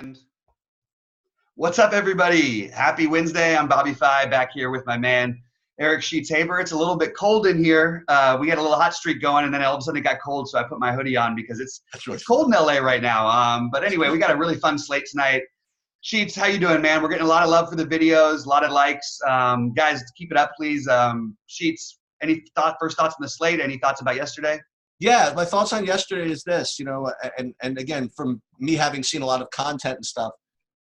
And what's up, everybody? Happy Wednesday. I'm BobbyFi back here with my man, Eric Sheets-Haber. It's a little bit cold in here. We had a little hot streak going, and then all of a sudden it got cold, so I put my hoodie on because it's cold in LA right now. But anyway, we got a really fun slate tonight. Sheets, how you doing, man? We're getting a lot of love for the videos, a lot of likes. Guys, keep it up, please. Sheets, first thoughts on the slate? Any thoughts about yesterday? Yeah, my thoughts on yesterday is this, and again, from me having seen a lot of content and stuff,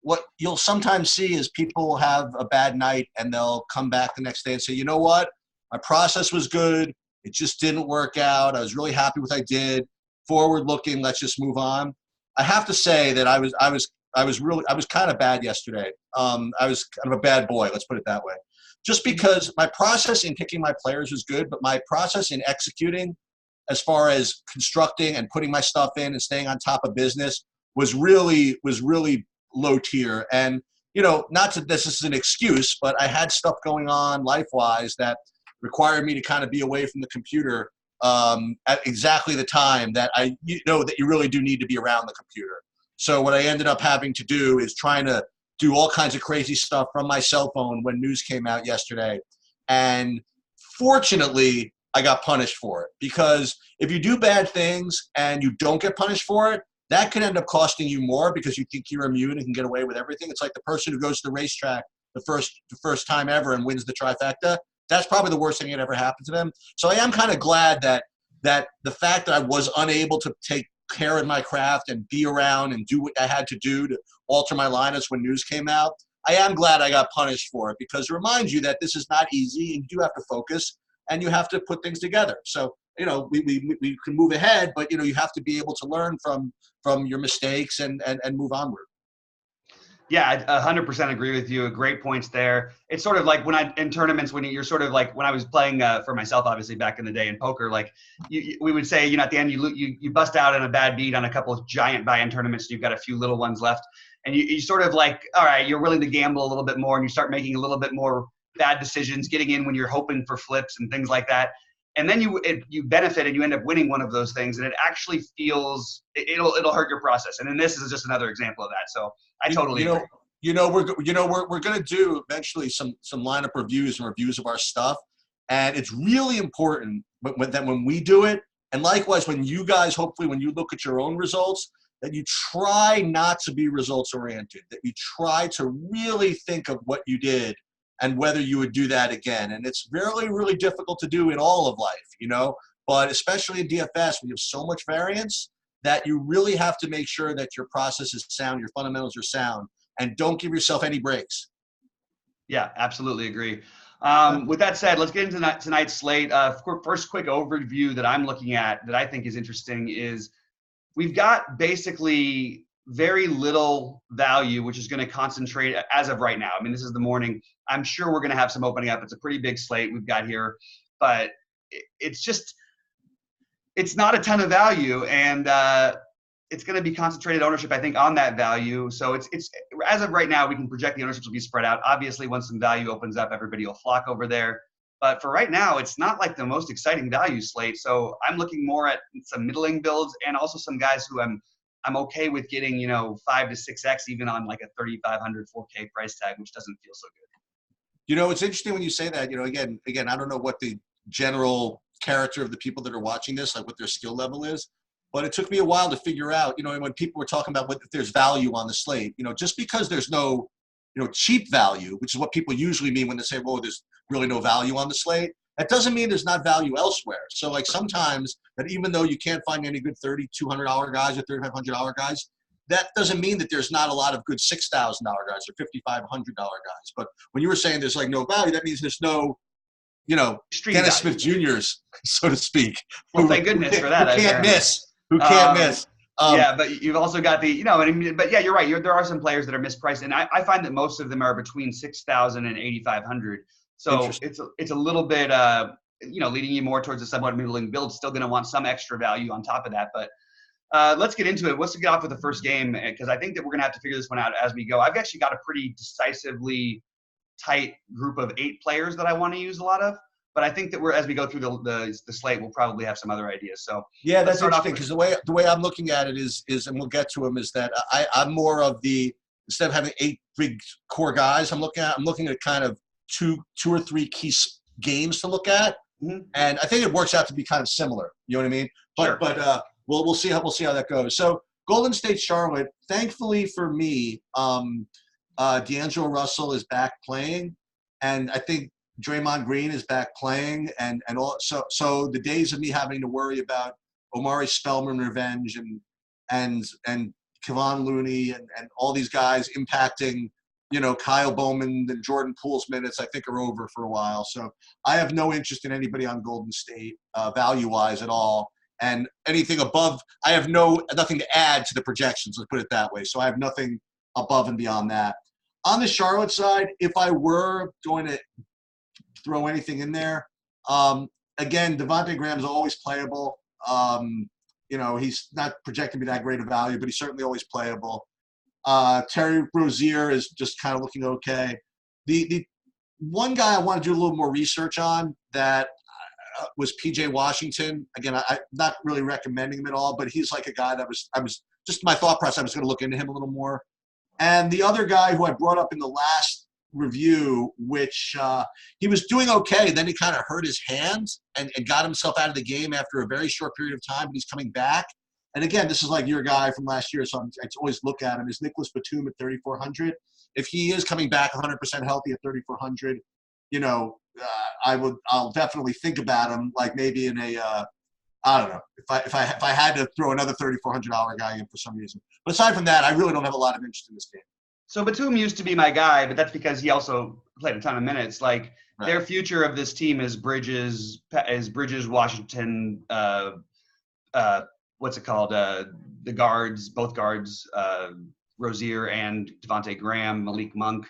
what you'll sometimes see is people have a bad night and they'll come back the next day and say, you know what, my process was good, it just didn't work out, I was really happy with what I did, forward looking, let's just move on. I have to say that I was kind of bad yesterday. I was kind of a bad boy, let's put it that way. Just because my process in picking my players was good, but my process in executing as far as constructing and putting my stuff in and staying on top of business was really low tier. And, not that this is an excuse, but I had stuff going on life-wise that required me to kind of be away from the computer at exactly the time that that you really do need to be around the computer. So what I ended up having to do is trying to do all kinds of crazy stuff from my cell phone when news came out yesterday. And fortunately, I got punished for it, because if you do bad things and you don't get punished for it, that could end up costing you more because you think you're immune and can get away with everything. It's like the person who goes to the racetrack the first time ever and wins the trifecta. That's probably the worst thing that ever happened to them. So I am kind of glad that the fact that I was unable to take care of my craft and be around and do what I had to do to alter my lineups when news came out, I am glad I got punished for it, because it reminds you that this is not easy and you do have to focus and you have to put things together. So, we can move ahead, but, you have to be able to learn from your mistakes and move onward. Yeah, I 100% agree with you. Great points there. It's sort of like in tournaments, when you're sort of like, when I was playing for myself, obviously back in the day in poker, like we would say, at the end, you bust out in a bad beat on a couple of giant buy-in tournaments, and you've got a few little ones left. And you sort of like, all right, you're willing to gamble a little bit more, and you start making a little bit more bad decisions, getting in when you're hoping for flips and things like that. And then you benefit and you end up winning one of those things, and it actually feels it'll hurt your process. And then this is just another example of that. So I totally agree. We're going to do eventually some lineup reviews and reviews of our stuff, and it's really important that when we do it, and likewise when you guys, hopefully when you look at your own results, that you try not to be results oriented, that you try to really think of what you did and whether you would do that again. And it's really, really difficult to do in all of life, but especially in DFS, we have so much variance that you really have to make sure that your process is sound, your fundamentals are sound, and don't give yourself any breaks. Yeah, absolutely agree. With that said, let's get into tonight's slate. First quick overview that I'm looking at that I think is interesting is we've got basically very little value, which is going to concentrate as of right now. I mean, this is the morning. I'm sure we're going to have some opening up. It's a pretty big slate we've got here, but it's not a ton of value, and it's going to be concentrated ownership, I think, on that value. So it's as of right now, we can project the ownerships will be spread out. Obviously, once some value opens up, everybody will flock over there. But for right now, it's not like the most exciting value slate. So I'm looking more at some middling builds and also some guys who I'm okay with getting, 5 to 6x even on like a 3,500 4K price tag, which doesn't feel so good. It's interesting when you say that. Again, I don't know what the general character of the people that are watching this, like what their skill level is, but it took me a while to figure out. When people were talking about if there's value on the slate, just because there's no, cheap value, which is what people usually mean when they say, "Well, there's really no value on the slate." That doesn't mean there's not value elsewhere. So like sometimes that even though you can't find any good $3,200 guys or $3,500 guys, that doesn't mean that there's not a lot of good $6,000 guys or $5,500 guys. But when you were saying there's like no value, that means there's no, Dennis Smith Juniors, so to speak. Well, thank goodness for that. Who can't miss. Yeah, but you've also got but yeah, you're right. There are some players that are mispriced, and I find that most of them are between 6,000 and 8,500. So it's a little bit, leading you more towards a somewhat middling build. Still going to want some extra value on top of that. But let's get into it. Let's get off with the first game, because I think that we're going to have to figure this one out as we go. I've actually got a pretty decisively tight group of 8 players that I want to use a lot of. But I think that as we go through the slate, we'll probably have some other ideas. So yeah, that's interesting because the way I'm looking at it is, and we'll get to them, is that I'm more of instead of having 8 big core guys, I'm looking at kind of two or three key games to look at, and I think it works out to be kind of similar. You know what I mean? But we'll see how that goes. So Golden State, Charlotte. Thankfully for me, D'Angelo Russell is back playing, and I think Draymond Green is back playing, and so the days of me having to worry about Omari Spellman revenge and Kevon Looney and all these guys impacting, Kyle Bowman and Jordan Poole's minutes, I think are over for a while. So I have no interest in anybody on Golden State value-wise at all, and anything above, I have nothing to add to the projections. Let's put it that way. So I have nothing above and beyond that. On the Charlotte side, if I were going to throw anything in there. Again, Devontae Graham's always playable. He's not projecting to be that great a value, but he's certainly always playable. Terry Rozier is just kind of looking okay. The one guy I want to do a little more research on that was PJ Washington. Again, I'm not really recommending him at all, but he's like a guy that I was just my thought process. I was going to look into him a little more. And the other guy who I brought up in the last review, which he was doing okay, then he kind of hurt his hands and got himself out of the game after a very short period of time, but he's coming back. And again, this is like your guy from last year, so I always look at him. Is Nicholas Batum at 3,400? If he is coming back 100% healthy at 3,400, I'll definitely think about him, like maybe in a I don't know, if I had to throw another $3,400 guy in for some reason. But aside from that, I really don't have a lot of interest in this game. So Batum used to be my guy, but that's because he also played a ton of minutes. Like their future of this team is Bridges, Washington, what's it called? The guards, both guards, Rozier and Devontae Graham, Malik Monk.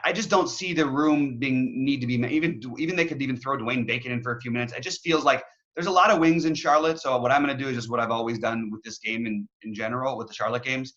I just don't see the room need to be even they could even throw Dwayne Bacon in for a few minutes. It just feels like there's a lot of wings in Charlotte. So what I'm going to do is just what I've always done with this game in general with the Charlotte games.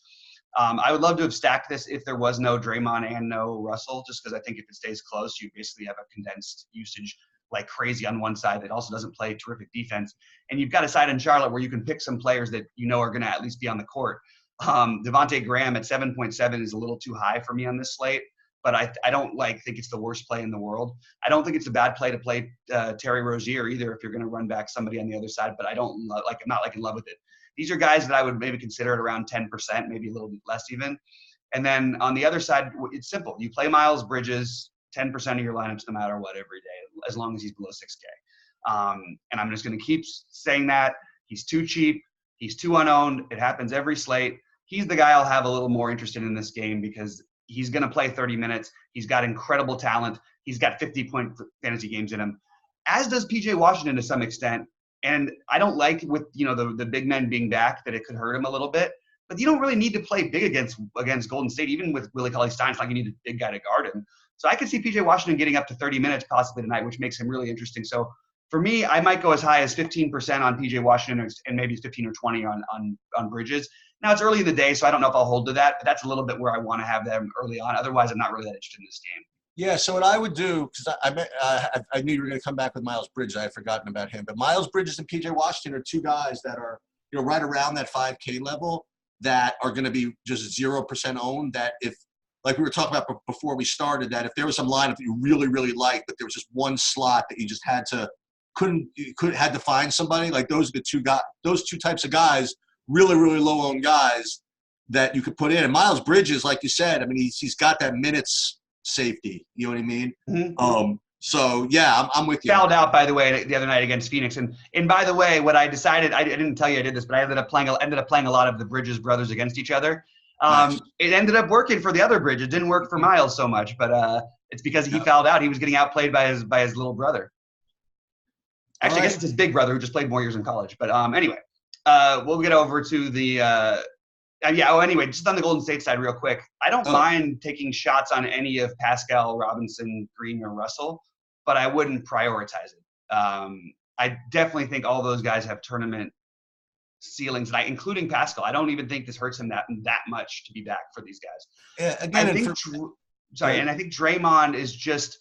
I would love to have stacked this if there was no Draymond and no Russell, just because I think if it stays close, you basically have a condensed usage like crazy on one side that also doesn't play terrific defense. And you've got a side in Charlotte where you can pick some players that are going to at least be on the court. Devontae Graham at 7.7 is a little too high for me on this slate, but I don't think it's the worst play in the world. I don't think it's a bad play to play Terry Rozier either if you're going to run back somebody on the other side, but I'm not in love with it. These are guys that I would maybe consider at around 10%, maybe a little bit less even. And then on the other side, it's simple. You play Miles Bridges 10% of your lineups no matter what every day, as long as he's below 6K. And I'm just going to keep saying that. He's too cheap. He's too unowned. It happens every slate. He's the guy I'll have a little more interested in this game because he's going to play 30 minutes. He's got incredible talent. He's got 50-point fantasy games in him, as does PJ Washington to some extent. And I don't like with, the big men being back that it could hurt him a little bit. But you don't really need to play big against Golden State, even with Willie Cauley-Stein. It's like you need a big guy to guard him. So I could see PJ Washington getting up to 30 minutes possibly tonight, which makes him really interesting. So for me, I might go as high as 15% on PJ Washington and maybe 15 or 20 on Bridges. Now, it's early in the day, so I don't know if I'll hold to that. But that's a little bit where I want to have them early on. Otherwise, I'm not really that interested in this game. Yeah, so what I would do, because I knew you were going to come back with Miles Bridges. I had forgotten about him. But Miles Bridges and PJ Washington are two guys that are, right around that 5K level that are going to be just 0% owned. That if, like we were talking about before we started, that if there was some lineup that you really, really liked, but there was just one slot that you just had to find somebody, like those are those two types of guys, really, really low owned guys that you could put in. And Miles Bridges, like you said, I mean, he's got that minutes safety, you know what I mean? Mm-hmm. So yeah, I'm with you. Fouled out, by the way, the other night against Phoenix, and by the way, what I decided, I didn't tell you I did this, but I ended up playing a lot of the Bridges brothers against each other. Nice. It ended up working for the other Bridges. It didn't work for Miles so much, but it's because he fouled out. He was getting outplayed by his little brother. Actually, I guess it's his big brother who just played more years in college. But anyway, we'll get over to the. Anyway, just on the Golden State side real quick, I don't mind taking shots on any of Pascal, Robinson, Green, or Russell, but I wouldn't prioritize it. I definitely think all those guys have tournament ceilings tonight, including Pascal. I don't even think this hurts him that much to be back for these guys. Yeah, again, I think Draymond is just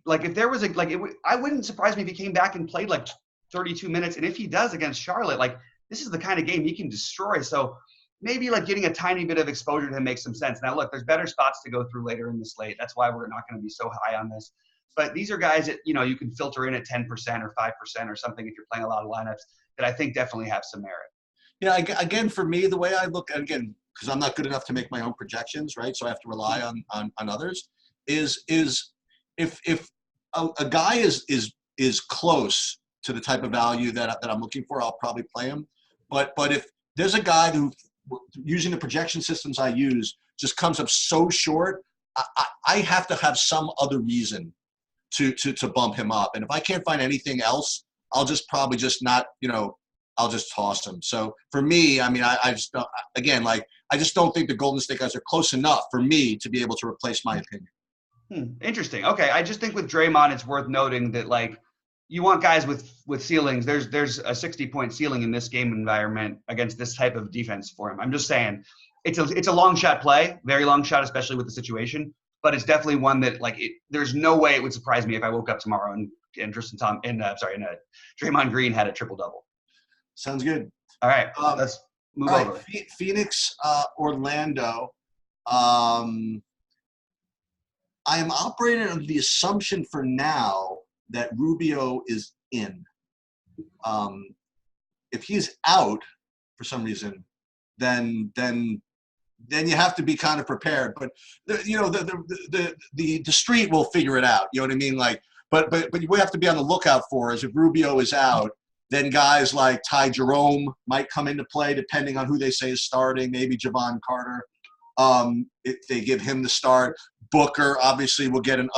like if there was I wouldn't surprise me if he came back and played like 32 minutes. And if he does against Charlotte, like this is the kind of game he can destroy. So maybe like getting a tiny bit of exposure to him makes some sense. Now, look, there's better spots to go through later in the slate. That's why we're not going to be so high on this. But these are guys that, you can filter in at 10% or 5% or something if you're playing a lot of lineups that I think definitely have some merit. Yeah, again, for me, the way I look, again, because I'm not good enough to make my own projections, right? So I have to rely on others, is if a guy is close to the type of value that I'm looking for, I'll probably play him. But if there's a guy who, using the projection systems I use, just comes up so short, I have to have some other reason to bump him up. And if I can't find anything else, I'll just probably just not, I'll just toss him. So for me, I mean, I just don't, again, like, I just don't think the Golden State guys are close enough for me to be able to replace my opinion. Interesting. Okay. I just think with Draymond, it's worth noting that, like, you want guys with ceilings. There's a 60-point ceiling in this game environment against this type of defense for him. I'm just saying it's a long shot play, very long shot, especially with the situation. But it's definitely one that, like, there's no way it would surprise me if I woke up tomorrow and Draymond Green had a triple double. Sounds good. All right, let's move over. Right. Phoenix, Orlando. I am operating under the assumption for now that Rubio is in. If he's out for some reason, then you have to be kind of prepared. But the street will figure it out. You know what I mean? Like, but we have to be on the lookout for is if Rubio is out, then guys like Ty Jerome might come into play depending on who they say is starting. Maybe Javon Carter. If they give him the start, Booker obviously will get an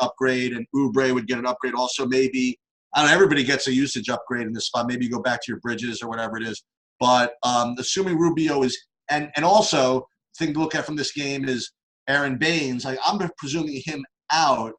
upgrade, and Oubre would get an upgrade also. Maybe, I don't know, everybody gets a usage upgrade in this spot. Maybe you go back to your Bridges or whatever it is. But assuming Rubio is and also the thing to look at from this game is Aaron Baines. Like, I'm presuming him out.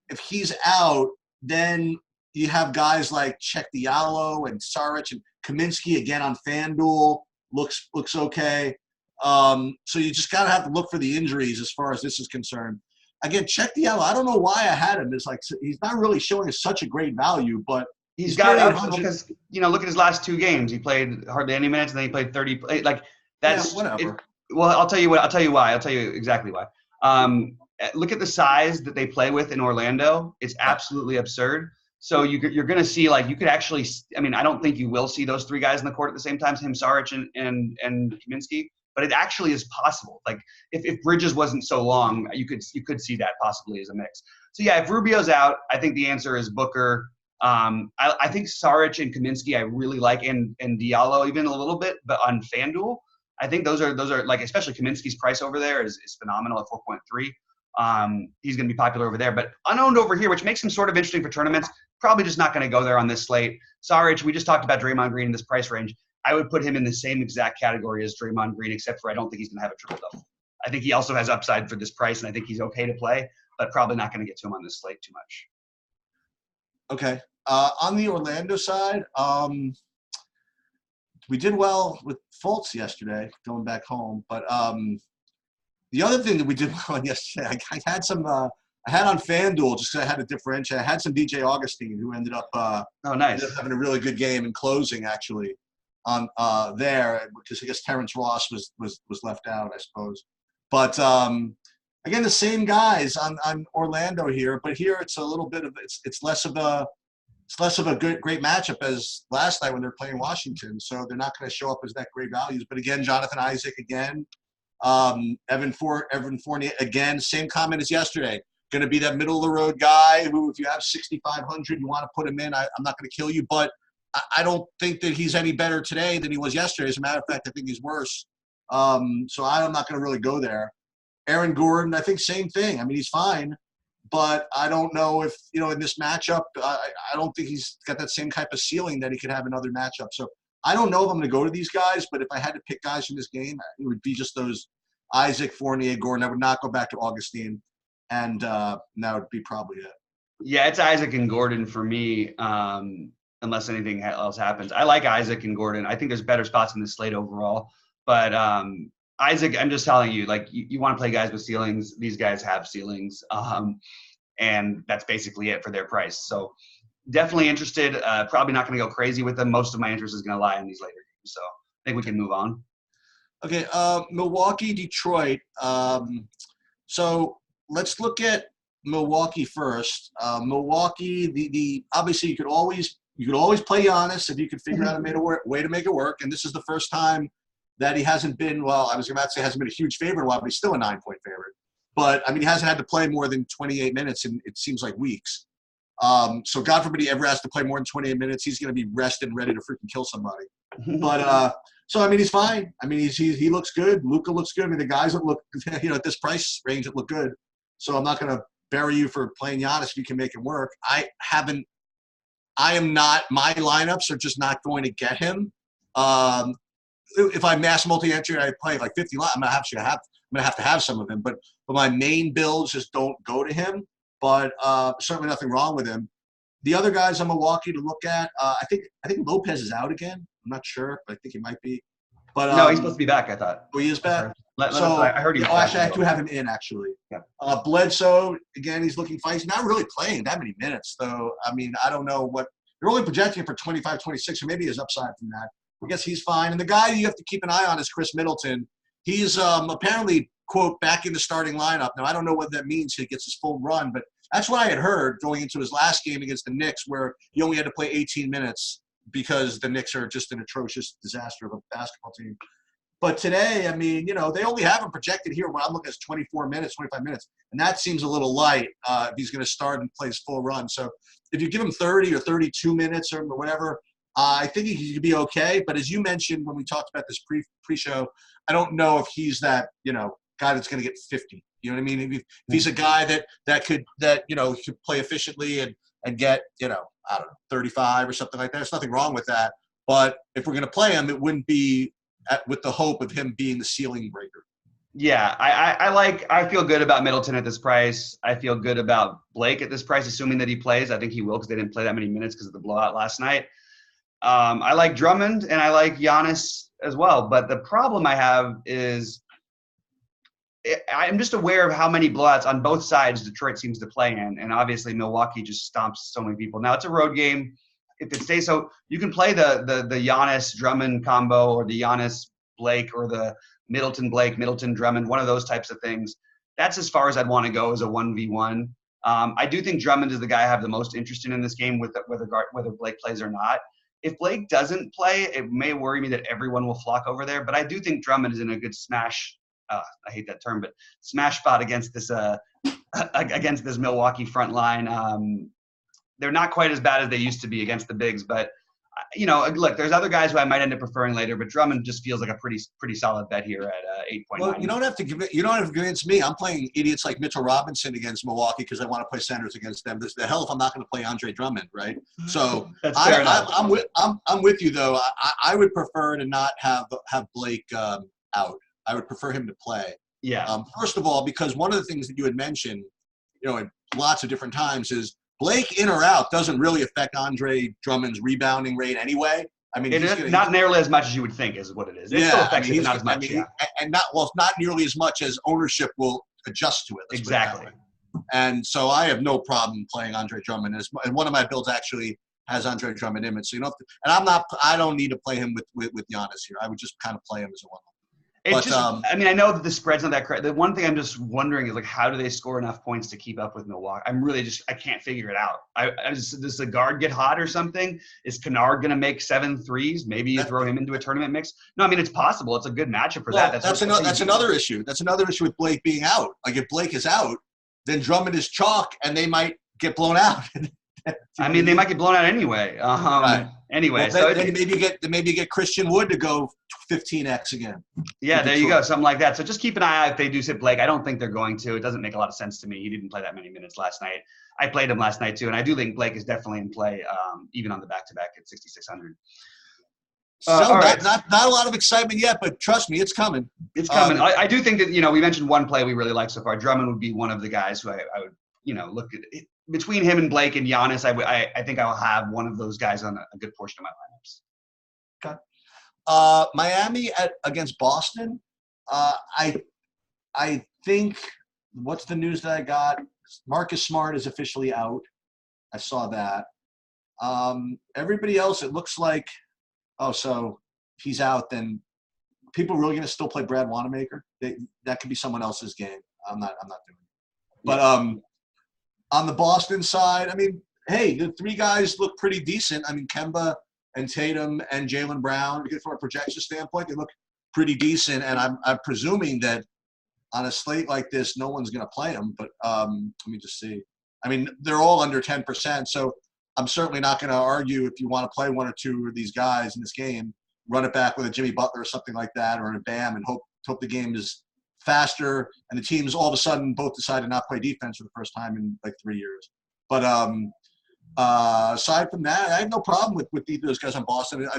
If he's out, then you have guys like Cheick Diallo and Saric and Kaminsky again on FanDuel looks okay. So you just gotta have to look for the injuries as far as this is concerned. Again, Cheick Diallo, I don't know why I had him. It's like he's not really showing us such a great value, but he's got up because look at his last two games. He played hardly any minutes, and then he played 30. Like that's whatever. Well, I'll tell you what. I'll tell you why. I'll tell you exactly why. Look at the size that they play with in Orlando. It's absolutely absurd. So you're going to see, like, you could actually – I mean, I don't think you will see those three guys in the court at the same time, him, Saric, and Kaminsky, but it actually is possible. Like, if Bridges wasn't so long, you could see that possibly as a mix. So, yeah, if Rubio's out, I think the answer is Booker. I think Saric and Kaminsky I really like, and Diallo even a little bit, but on FanDuel, I think those are like, especially Kaminsky's price over there is phenomenal at 4.3. He's going to be popular over there, but unowned over here, which makes him sort of interesting for tournaments. Probably just not going to go there on this slate. Saric, we just talked about Draymond Green in this price range. I would put him in the same exact category as Draymond Green, except for I don't think he's going to have a triple-double. I think he also has upside for this price, and I think he's okay to play, but probably not going to get to him on this slate too much. Okay. On the Orlando side, we did well with Fultz yesterday, going back home, but the other thing that we did well on yesterday, I had some I had on FanDuel just because I had to differentiate. I had some DJ Augustine who ended up nice. Ended up having a really good game in closing actually on there because I guess Terrence Ross was left out, I suppose. But again, the same guys on Orlando here, but here it's a little bit of it's less of a great matchup as last night when they're playing Washington. So they're not going to show up as that great values. But again, Jonathan Isaac again. Evan Fournier again, same comment as yesterday. Going to be that middle of the road guy who, if you have 6,500, you want to put him in. I'm not going to kill you, but I don't think that he's any better today than he was yesterday. As a matter of fact, I think he's worse. So I'm not going to really go there. Aaron Gordon, I think same thing. I mean, he's fine, but I don't know if in this matchup, I don't think he's got that same type of ceiling that he could have in other matchups. So I don't know if I'm going to go to these guys, but if I had to pick guys from this game, it would be just those Isaac, Fournier, Gordon. I would not go back to Augustine, and that would be probably it. Yeah, it's Isaac and Gordon for me, unless anything else happens. I like Isaac and Gordon. I think there's better spots in this slate overall. But Isaac, I'm just telling you, like, you want to play guys with ceilings. These guys have ceilings. and that's basically it for their price. So definitely interested. Probably not going to go crazy with them. Most of my interest is going to lie in these later games. So I think we can move on. Okay, Milwaukee, Detroit. So let's look at Milwaukee first. Milwaukee, the obviously you could always play Giannis if you could figure out a way to make it work. And this is the first time that he hasn't been, well, I was about to say hasn't been a huge favorite in a while, but he's still a 9-point favorite. But I mean, he hasn't had to play more than 28 minutes in it seems like weeks. So God forbid he ever has to play more than 28 minutes. He's going to be rested and ready to freaking kill somebody. But so I mean, he's fine. I mean, he looks good. Luka looks good. I mean, the guys that look, at this price range that look good. So I'm not going to bury you for playing Giannis if you can make it work. My lineups are just not going to get him. If I mass multi-entry, I play like 50 lines. I'm gonna have to have some of him. But my main builds just don't go to him. But certainly nothing wrong with him. The other guys on Milwaukee to look at, I think Lopez is out again. I'm not sure, but I think he might be. But no, he's supposed to be back, I thought. Oh, he is back? I heard he was back. Actually, I do have him in, actually. Yeah. Bledsoe, again, he's looking fine. He's not really playing that many minutes, though. I mean, I don't know what – you're only projecting him for 25, 26, or maybe his upside from that. I guess he's fine. And the guy you have to keep an eye on is Chris Middleton. He's apparently, quote, back in the starting lineup. Now, I don't know what that means he gets his full run, but that's what I had heard going into his last game against the Knicks, where he only had to play 18 minutes because the Knicks are just an atrocious disaster of a basketball team. But today, I mean, they only have him projected here when I'm looking at 24 minutes, 25 minutes. And that seems a little light if he's going to start and play his full run. So if you give him 30 or 32 minutes or whatever, I think he could be okay. But as you mentioned when we talked about this pre-show, I don't know if he's that, guy that's going to get 50. You know what I mean? If he's a guy that could play efficiently and get, I don't know, 35 or something like that. There's nothing wrong with that. But if we're going to play him, it wouldn't be with the hope of him being the ceiling breaker. Yeah, I feel good about Middleton at this price. I feel good about Blake at this price, assuming that he plays. I think he will because they didn't play that many minutes because of the blowout last night. I like Drummond and I like Giannis as well. But the problem I have is I'm just aware of how many blowouts on both sides Detroit seems to play in. And obviously Milwaukee just stomps so many people. Now it's a road game. If it stays so, you can play the Giannis Drummond combo or the Giannis Blake or the Middleton Blake, Middleton Drummond, one of those types of things. That's as far as I'd want to go as a 1v1. I do think Drummond is the guy I have the most interest in this game, whether Blake plays or not. If Blake doesn't play, it may worry me that everyone will flock over there. But I do think Drummond is in a good smash. I hate that term, but smash spot against this Milwaukee front line. They're not quite as bad as they used to be against the bigs, but look, there's other guys who I might end up preferring later, but Drummond just feels like a pretty solid bet here at 8.9. Well, you don't have to convince me. I'm playing idiots like Mitchell Robinson against Milwaukee because I want to play centers against them. There's the hell if I'm not going to play Andre Drummond, right? So I'm with you though. I would prefer to not have Blake out. I would prefer him to play. Yeah. First of all, because one of the things that you had mentioned, at lots of different times is Blake in or out doesn't really affect Andre Drummond's rebounding rate anyway. I mean, not nearly as much as you would think is what it is. It still affects it, not as much. And not nearly as much as ownership will adjust to it. Exactly. And so I have no problem playing Andre Drummond. And one of my builds actually has Andre Drummond in it. So I don't need to play him with Giannis here. I would just kind of play him as a one. I know that the spread's not that correct. The one thing I'm just wondering is how do they score enough points to keep up with Milwaukee? I can't figure it out. Does the guard get hot or something? Is Kennard going to make 7 threes? Maybe you throw him into a tournament mix. No, I mean, it's possible. It's a good matchup for that. That's another issue. That's another issue with Blake being out. Like if Blake is out, then Drummond is chalk and they might get blown out. I mean, they might get blown out anyway. Right. Anyway, well, then maybe get Christian Wood to go 15x again. Yeah, there you go, something like that. So just keep an eye out if they do sit Blake. I don't think they're going to. It doesn't make a lot of sense to me. He didn't play that many minutes last night. I played him last night too, and I do think Blake is definitely in play, even on the back-to-back at 6,600. Right. Not a lot of excitement yet, but trust me, it's coming. It's coming. I do think that we mentioned one play we really like so far. Drummond would be one of the guys who I would look at it. Between him and Blake and Giannis, I think I will have one of those guys on a good portion of my lineups. Okay. Miami against Boston. I think what's the news that I got? Marcus Smart is officially out. I saw that. Everybody else, it looks like, so if he's out, then people really going to still play Brad Wanamaker? That could be someone else's game. I'm not doing it. But on the Boston side, I mean, hey, the three guys look pretty decent. I mean, Kemba and Tatum and Jaylen Brown, from a projection standpoint, they look pretty decent. And I'm presuming that on a slate like this, no one's going to play them. But let me just see. I mean, they're all under 10%. So I'm certainly not going to argue if you want to play one or two of these guys in this game, run it back with a Jimmy Butler or something like that, or a Bam, and hope the game is faster and the teams all of a sudden both decide to not play defense for the first time in like 3 years. But aside from that, I have no problem with either of those guys on Boston. I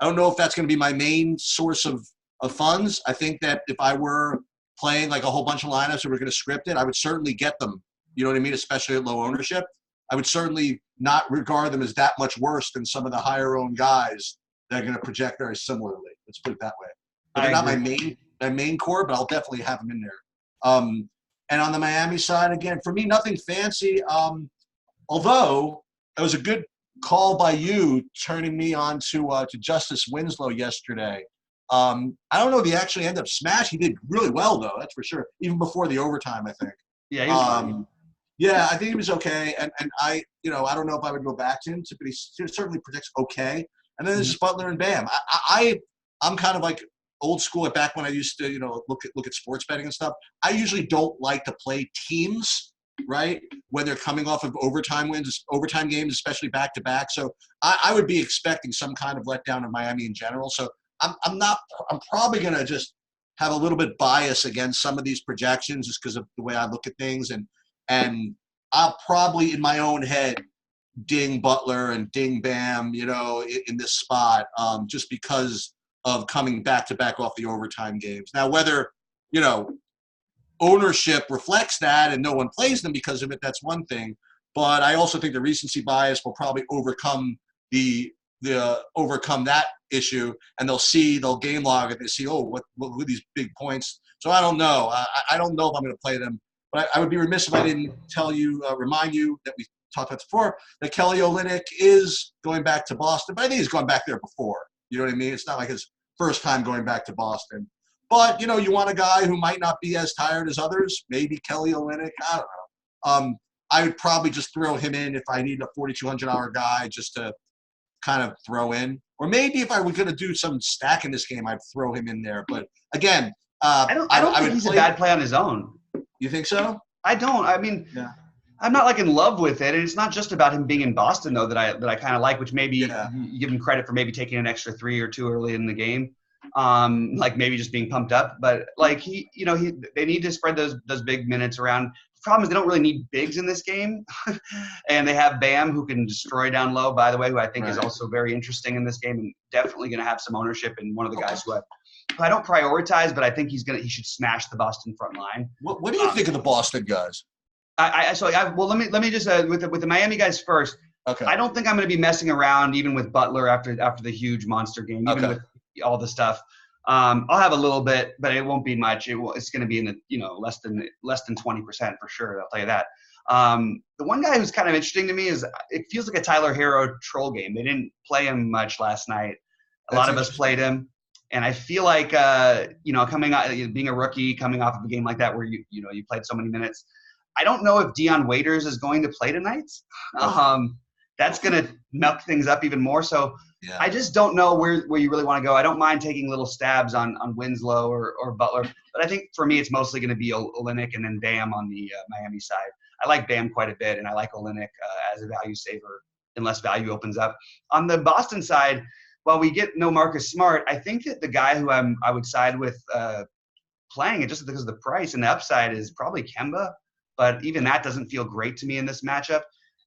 don't know if that's going to be my main source of funds. I think that if I were playing like a whole bunch of lineups that were going to script it, I would certainly get them. You know what I mean? Especially at low ownership. I would certainly not regard them as that much worse than some of the higher owned guys that are going to project very similarly. Let's put it that way. But they're not my main core, but I'll definitely have them in there. And on the Miami side, again, for me, nothing fancy. Although it was a good call by you turning me on to Justice Winslow yesterday. I don't know if he actually ended up smashing. He did really well, though. That's for sure. Even before the overtime, I think. Yeah, he was fine. Yeah, I think he was okay. And I don't know if I would go back to him, but he certainly predicts okay. And then there's Butler and Bam. I'm kind of like old school back when I used to, look at sports betting and stuff. I usually don't like to play teams, right, when they're coming off of overtime games, especially back-to-back. So I would be expecting some kind of letdown of Miami in general. So I'm probably going to just have a little bit bias against some of these projections just because of the way I look at things. And I'll probably, in my own head, ding Butler and ding Bam, in this spot, just because of coming back-to-back off the overtime games. Now, whether, ownership reflects that and no one plays them because of it, that's one thing. But I also think the recency bias will probably overcome that issue, and they'll game log it. They see, what are these big points? So I don't know. I don't know if I'm going to play them. But I would be remiss if I didn't remind you that we talked about before, that Kelly Olynyk is going back to Boston. But I think he's gone back there before. You know what I mean? It's not like his first time going back to Boston. But, you want a guy who might not be as tired as others. Maybe Kelly Olynyk. I don't know. I would probably just throw him in if I need a $4,200 guy just to kind of throw in. Or maybe if I were going to do some stack in this game, I'd throw him in there. But, again, I don't think he's a bad play on his own. You think so? I don't. I mean, yeah. I'm not like in love with it, and it's not just about him being in Boston though that I kind of like, which maybe you give him credit for maybe taking an extra 3 or 2 early in the game, like maybe just being pumped up. But like they need to spread those big minutes around. The problem is they don't really need bigs in this game, and they have Bam who can destroy down low. By the way, who I think is also very interesting in this game and definitely going to have some ownership, and one of the guys who I don't prioritize, but I think he should smash the Boston front line. What do you think of the Boston guys? Let me just with the Miami guys first. Okay. I don't think I'm going to be messing around even with Butler after the huge monster game, even with all the stuff. I'll have a little bit, but it won't be much. It's going to be in the less than 20% for sure. I'll tell you that. The one guy who's kind of interesting to me is it feels like a Tyler Hero troll game. They didn't play him much last night. A lot of us played him. And I feel like, coming out, being a rookie, coming off of a game like that where you played so many minutes, I don't know if Deion Waiters is going to play tonight. That's going to milk things up even more. So I just don't know where you really want to go. I don't mind taking little stabs on Winslow or Butler, but I think for me it's mostly going to be Olynyk and then Bam on the Miami side. I like Bam quite a bit, and I like Olynyk as a value saver unless value opens up. On the Boston side, while we get no Marcus Smart, I think that the guy who I would side with playing it just because of the price and the upside is probably Kemba. But even that doesn't feel great to me in this matchup.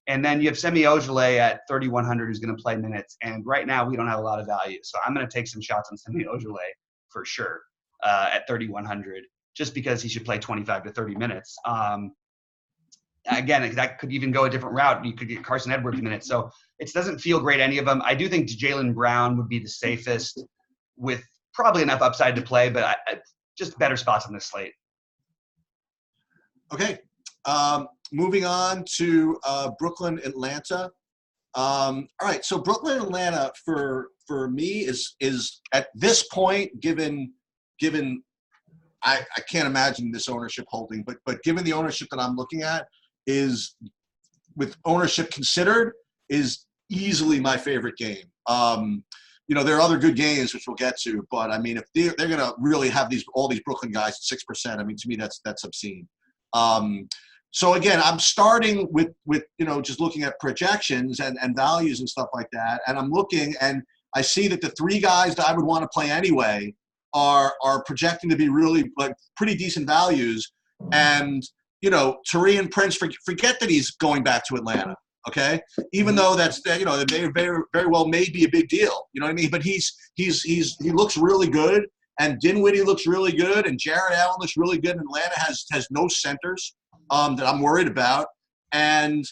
And then you have Semi Ojeleye at 3,100 who's going to play minutes. And right now we don't have a lot of value. So I'm going to take some shots on Semi Ojeleye for sure at 3,100 just because he should play 25 to 30 minutes. Again, that could even go a different route. You could get Carson Edwards minutes. So it doesn't feel great, any of them. I do think Jaylen Brown would be the safest with probably enough upside to play, but just better spots on this slate. Okay. Moving on to Brooklyn, Atlanta. All right. So Brooklyn, Atlanta for me is at this point, given I can't imagine this ownership holding, but given the ownership that I'm looking at, is with ownership considered, is easily my favorite game. There are other good games which we'll get to, but I mean, if they're going to really have all these Brooklyn guys at 6%, I mean, to me that's obscene. So again, I'm starting with just looking at projections and values and stuff like that, and I'm looking and I see that the three guys that I would want to play anyway are projecting to be really like pretty decent values, and Taurean Prince, forget that he's going back to Atlanta. Okay, even though that's they very very well may be a big deal. You know what I mean? But he looks really good, and Dinwiddie looks really good, and Jared Allen looks really good. And Atlanta has no centers that I'm worried about, and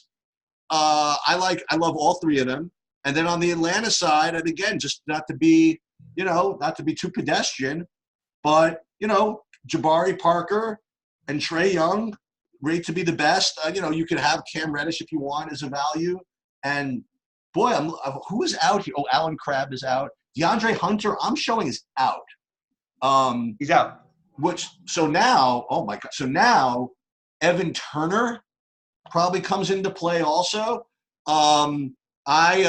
I love all three of them. And then on the Atlanta side, and again, just not to be too pedestrian, but Jabari Parker and Trae Young rate to be the best. You could have Cam Reddish if you want as a value. And boy, who is out here? Oh, Alan Crabb is out. DeAndre Hunter, I'm showing is out. He's out. So now Evan Turner probably comes into play also. I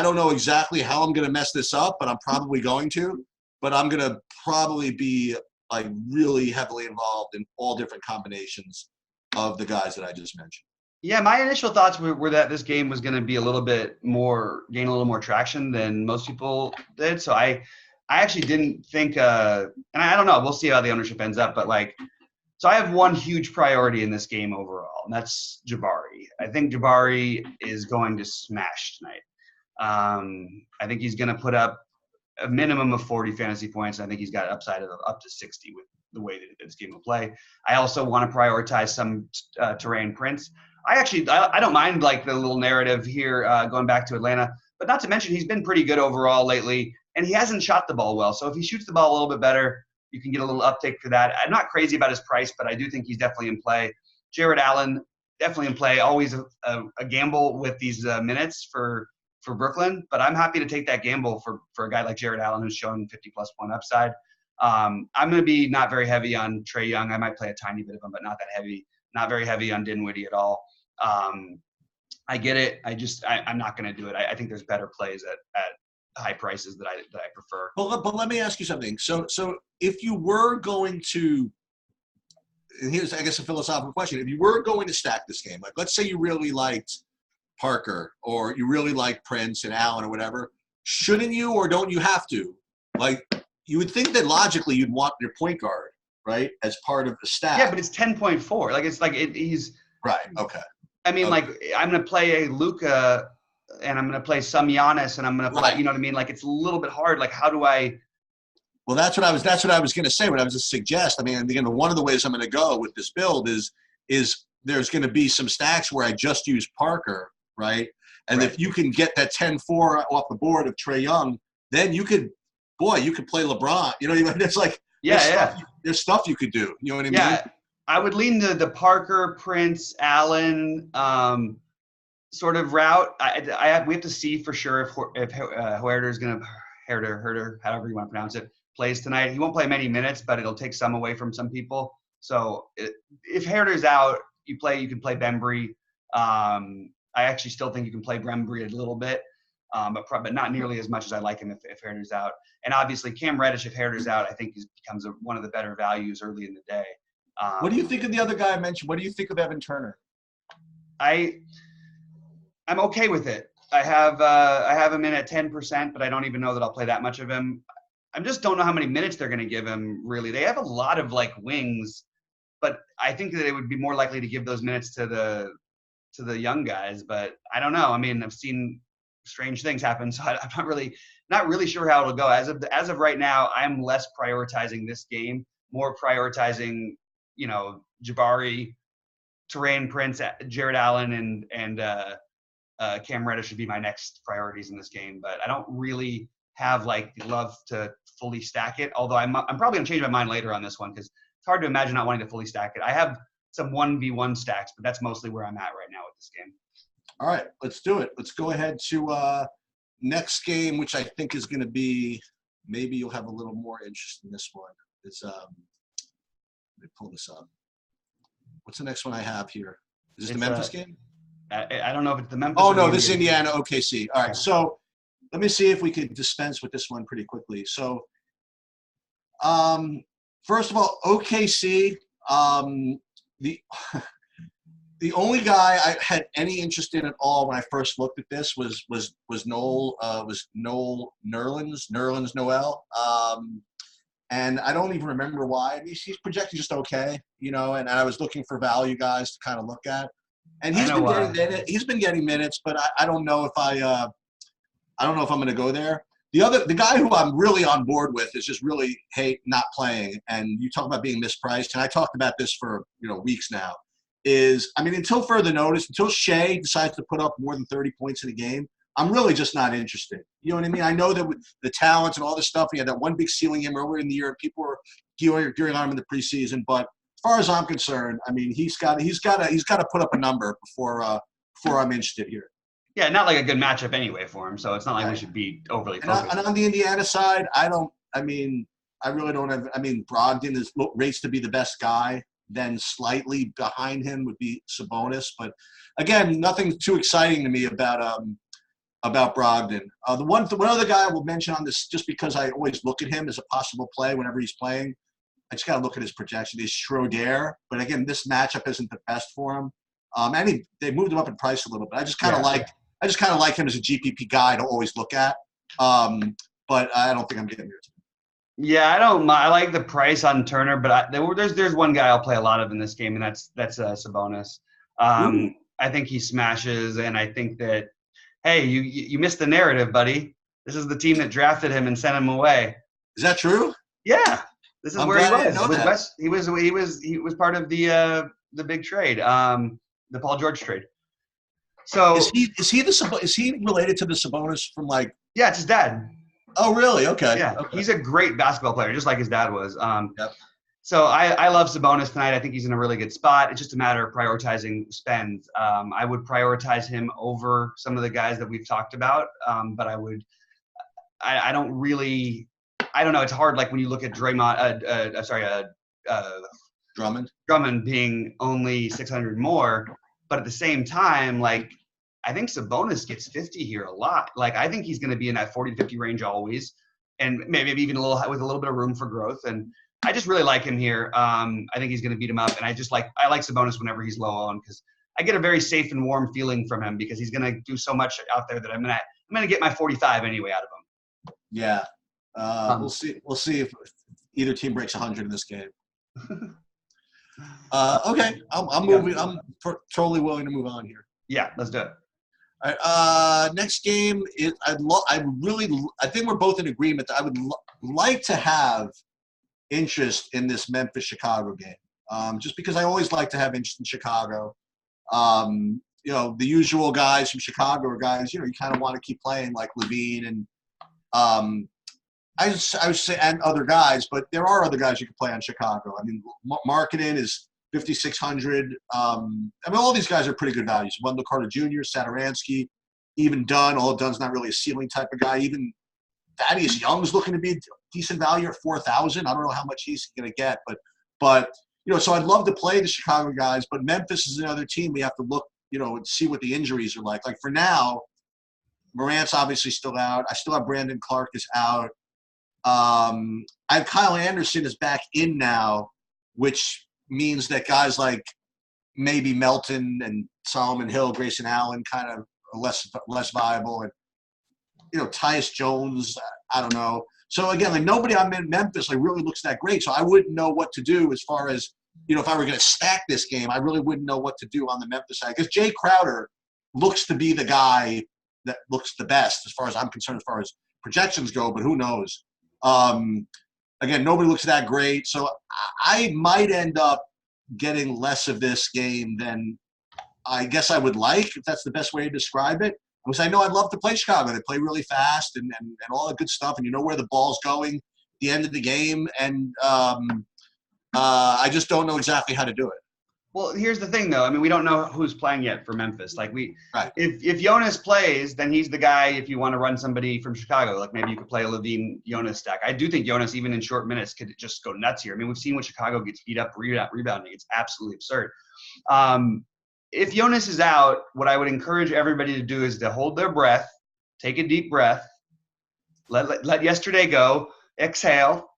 don't know exactly how I'm going to mess this up, but I'm probably going to. But I'm going to probably be like really heavily involved in all different combinations of the guys that I just mentioned. Yeah, my initial thoughts were that this game was going to be gain a little more traction than most people did. So I actually didn't think, and I don't know, we'll see how the ownership ends up, but so I have one huge priority in this game overall, and that's Jabari. I think Jabari is going to smash tonight. I think he's going to put up a minimum of 40 fantasy points. I think he's got an upside of up to 60 with the way that this game will play. I also want to prioritize some Taurean Prince. I don't mind like the little narrative here going back to Atlanta, but not to mention he's been pretty good overall lately, and he hasn't shot the ball well. So if he shoots the ball a little bit better, you can get a little uptick for that. I'm not crazy about his price, but I do think he's definitely in play. Jared Allen, definitely in play. Always a gamble with these minutes for Brooklyn, but I'm happy to take that gamble for a guy like Jared Allen who's shown 50-plus point upside. I'm going to be not very heavy on Trae Young. I might play a tiny bit of him, but not that heavy. Not very heavy on Dinwiddie at all. I get it. I'm not going to do it. I think there's better plays at high prices that I prefer. But let me ask you something. So if you were going to, and here's I guess a philosophical question: if you were going to stack this game, like let's say you really liked Parker or you really like Prince and Allen or whatever, shouldn't you or don't you have to? Like you would think that logically you'd want your point guard, right, as part of the stack. Yeah, but it's 10.4. He's right. Okay. I mean, okay. I'm going to play a Luka, and I'm going to play some Giannis, and I'm going to play. Right. You know what I mean? It's a little bit hard. How do I? Well, that's what I was going to say. What I was going to suggest. I mean, again, one of the ways I'm going to go with this build is there's going to be some stacks where I just use Parker, right? And if you can get that 10-4 off the board of Trae Young, then you could play LeBron. You know what I mean? It's there's stuff you could do. You know what I mean? Yeah, I would lean to the Parker, Prince, Allen sort of route. We have to see for sure if Huerter is going to Herter, however you want to pronounce it, plays tonight. He won't play many minutes, but it'll take some away from some people. So if Herter's out, you can play Bembry. I actually still think you can play Bembry a little bit, but not nearly as much as I like him if Herter's out. And obviously Cam Reddish, if Herter's out, I think he becomes one of the better values early in the day. What do you think of the other guy I mentioned? What do you think of Evan Turner? I'm okay with it. I have him in at 10%, but I don't even know that I'll play that much of him. I just don't know how many minutes they're going to give him, really. They have a lot of wings, but I think that it would be more likely to give those minutes to the young guys. But I don't know. I mean, I've seen strange things happen, so I'm not really sure how it'll go. As of right now, I'm less prioritizing this game, more prioritizing Jabari, Taurean Prince, Jared Allen, and Cam Reddish should be my next priorities in this game. But I don't really have the love to fully stack it. Although I'm probably gonna change my mind later on this one because it's hard to imagine not wanting to fully stack it. I have some 1v1 stacks, but that's mostly where I'm at right now with this game. All right, let's do it. Let's go ahead to next game, which I think is going to be, maybe you'll have a little more interest in this one. It's let me pull this up. What's the next one I have here? Is this the Memphis game? I don't know if it's the Memphis. Oh, no, this is Indiana OKC. All right, so let me see if we could dispense with this one pretty quickly. So, first of all, OKC, the only guy I had any interest in at all when I first looked at this was Noel Nerlens Noel. And I don't even remember why. I mean, he's projected just okay, you know, and I was looking for value guys to kind of look at. And he's been getting minutes, but I don't know if I don't know if I'm going to go there. The guy who I'm really on board with is just really not playing. And you talk about being mispriced, and I talked about this for weeks now. Until further notice, until Shea decides to put up more than 30 points in a game, I'm really just not interested. You know what I mean? I know that with the talents and all this stuff, he had that one big ceiling game earlier in the year, and people were gearing on him in the preseason. But as far as I'm concerned, I mean, he's got to put up a number before I'm interested here. Yeah, not like a good matchup anyway for him, so it's not like we should be overly focused. And on the Indiana side, Brogdon rates to be the best guy. Then slightly behind him would be Sabonis. But again, nothing too exciting to me about Brogdon. The one other guy I will mention on this, just because I always look at him as a possible play whenever he's playing, I just got to look at his projection, is Schroeder. But again, this matchup isn't the best for him. They moved him up in price a little bit. I just kind of like him as a GPP guy to always look at. But I don't think I'm getting there today. Yeah, I don't mind. I like the price on Turner, but there's one guy I'll play a lot of in this game, and that's Sabonis. I think he smashes, and I think that, hey, you missed the narrative, buddy. This is the team that drafted him and sent him away. Is that true? Yeah, this is where he was. He was part of the big trade, the Paul George trade. So is he related to the Sabonis from like? Yeah, it's his dad. Oh, really? Okay. Yeah, okay. He's a great basketball player, just like his dad was. Yep. So I love Sabonis tonight. I think he's in a really good spot. It's just a matter of prioritizing spends. I would prioritize him over some of the guys that we've talked about, but I don't know. It's hard, like when you look at Drummond being only 600 more, but at the same time, like, I think Sabonis gets 50 here a lot. Like, I think he's going to be in that 40 to 50 range always, and maybe even with a little bit of room for growth. And I just really like him here. I think he's going to beat him up, and I like Sabonis whenever he's low owned, because I get a very safe and warm feeling from him, because he's going to do so much out there that I'm gonna get my 45 anyway out of him. Yeah, we'll see. We'll see if either team breaks 100 in this game. Okay, I'm moving. I'm totally willing to move on here. Yeah, let's do it. All right, next game is I think we're both in agreement that I would like to have interest in this Memphis-Chicago game, just because I always like to have interest in Chicago. The usual guys from Chicago are guys you kind of want to keep playing, like Levine and I would say, and other guys, but there are other guys you can play on Chicago. I mean, Markkanen is 5,600. All these guys are pretty good values. Wendell Carter Jr., Satoransky, even Dunn. Although Dunn's not really a ceiling type of guy. Even Thaddeus Young's looking to be a decent value at 4,000. I don't know how much he's going to get, but so I'd love to play the Chicago guys. But Memphis is another team we have to look, and see what the injuries are like. Like for now, Morant's obviously still out. I still have Brandon Clark is out. I have Kyle Anderson is back in now, which means that guys like maybe Melton and Solomon Hill, Grayson Allen kind of are less viable. And, Tyus Jones, I don't know. So, again, like nobody I'm in Memphis really looks that great. So I wouldn't know what to do as far as, if I were going to stack this game, I really wouldn't know what to do on the Memphis side. Because Jay Crowder looks to be the guy that looks the best as far as I'm concerned, as far as projections go, but who knows? Again, nobody looks that great, so I might end up getting less of this game than I guess I would like, if that's the best way to describe it. Because I know I'd love to play Chicago. They play really fast and all that good stuff, and you know where the ball's going at the end of the game, and I just don't know exactly how to do it. Well, here's the thing, though. I mean, we don't know who's playing yet for Memphis. Like Right. if Jonas plays, then he's the guy. If you want to run somebody from Chicago, like maybe you could play a Levine Jonas stack. I do think Jonas, even in short minutes, could just go nuts here. I mean, we've seen when Chicago gets beat up rebounding. It's absolutely absurd. If Jonas is out, what I would encourage everybody to do is to hold their breath, take a deep breath, let yesterday go, exhale,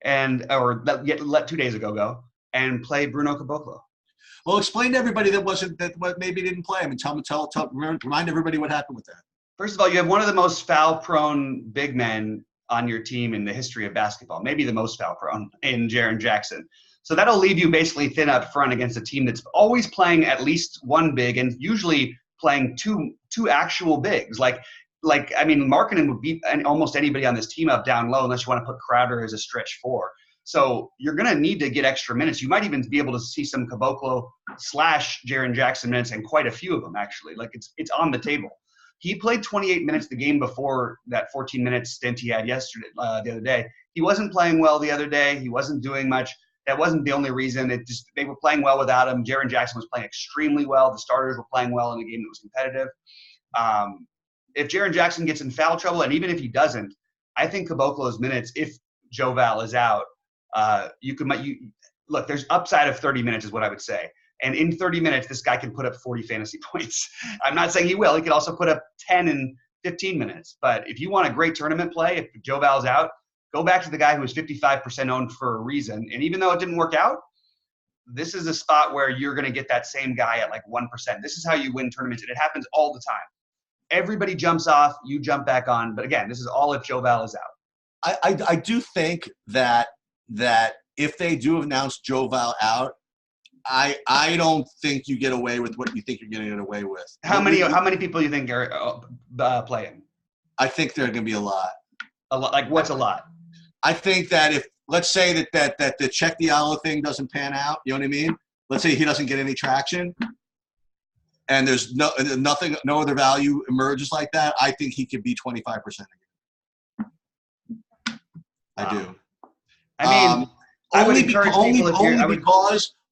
or let 2 days ago go, and play Bruno Caboclo. Well, explain to everybody that maybe didn't play him, and remind everybody what happened with that. First of all, you have one of the most foul-prone big men on your team in the history of basketball, maybe the most foul-prone in Jaren Jackson. So that'll leave you basically thin up front against a team that's always playing at least one big and usually playing two actual bigs. Like I mean, Markkanen would beat almost anybody on this team up down low unless you want to put Crowder as a stretch four. So you're going to need to get extra minutes. You might even be able to see some Caboclo / Jaren Jackson minutes, and quite a few of them, actually. Like it's on the table. He played 28 minutes the game before that 14-minute stint he had yesterday, the other day. He wasn't playing well the other day. He wasn't doing much. That wasn't the only reason. They were playing well without him. Jaren Jackson was playing extremely well. The starters were playing well in a game that was competitive. If Jaren Jackson gets in foul trouble, and even if he doesn't, I think Caboclo's minutes, if Joe Val is out, look, there's upside of 30 minutes is what I would say. And in 30 minutes, this guy can put up 40 fantasy points. I'm not saying he will. He could also put up 10 in 15 minutes. But if you want a great tournament play, if Joe Val's out, go back to the guy who was 55% owned for a reason. And even though it didn't work out, this is a spot where you're going to get that same guy at like 1%. This is how you win tournaments, and it happens all the time. Everybody jumps off, you jump back on. But again, this is all if Joe Val is out. I do think that if they do announce Joe Val out, I don't think you get away with what you think you're getting away with. How many people do you think are playing? I think there are going to be a lot. A lot. Like what's a lot? I think that if, let's say that the Check Diallo thing doesn't pan out, you know what I mean? Let's say he doesn't get any traction, and there's no other value emerges like that. I think he could be 25% again. I do. I mean, I would encourage people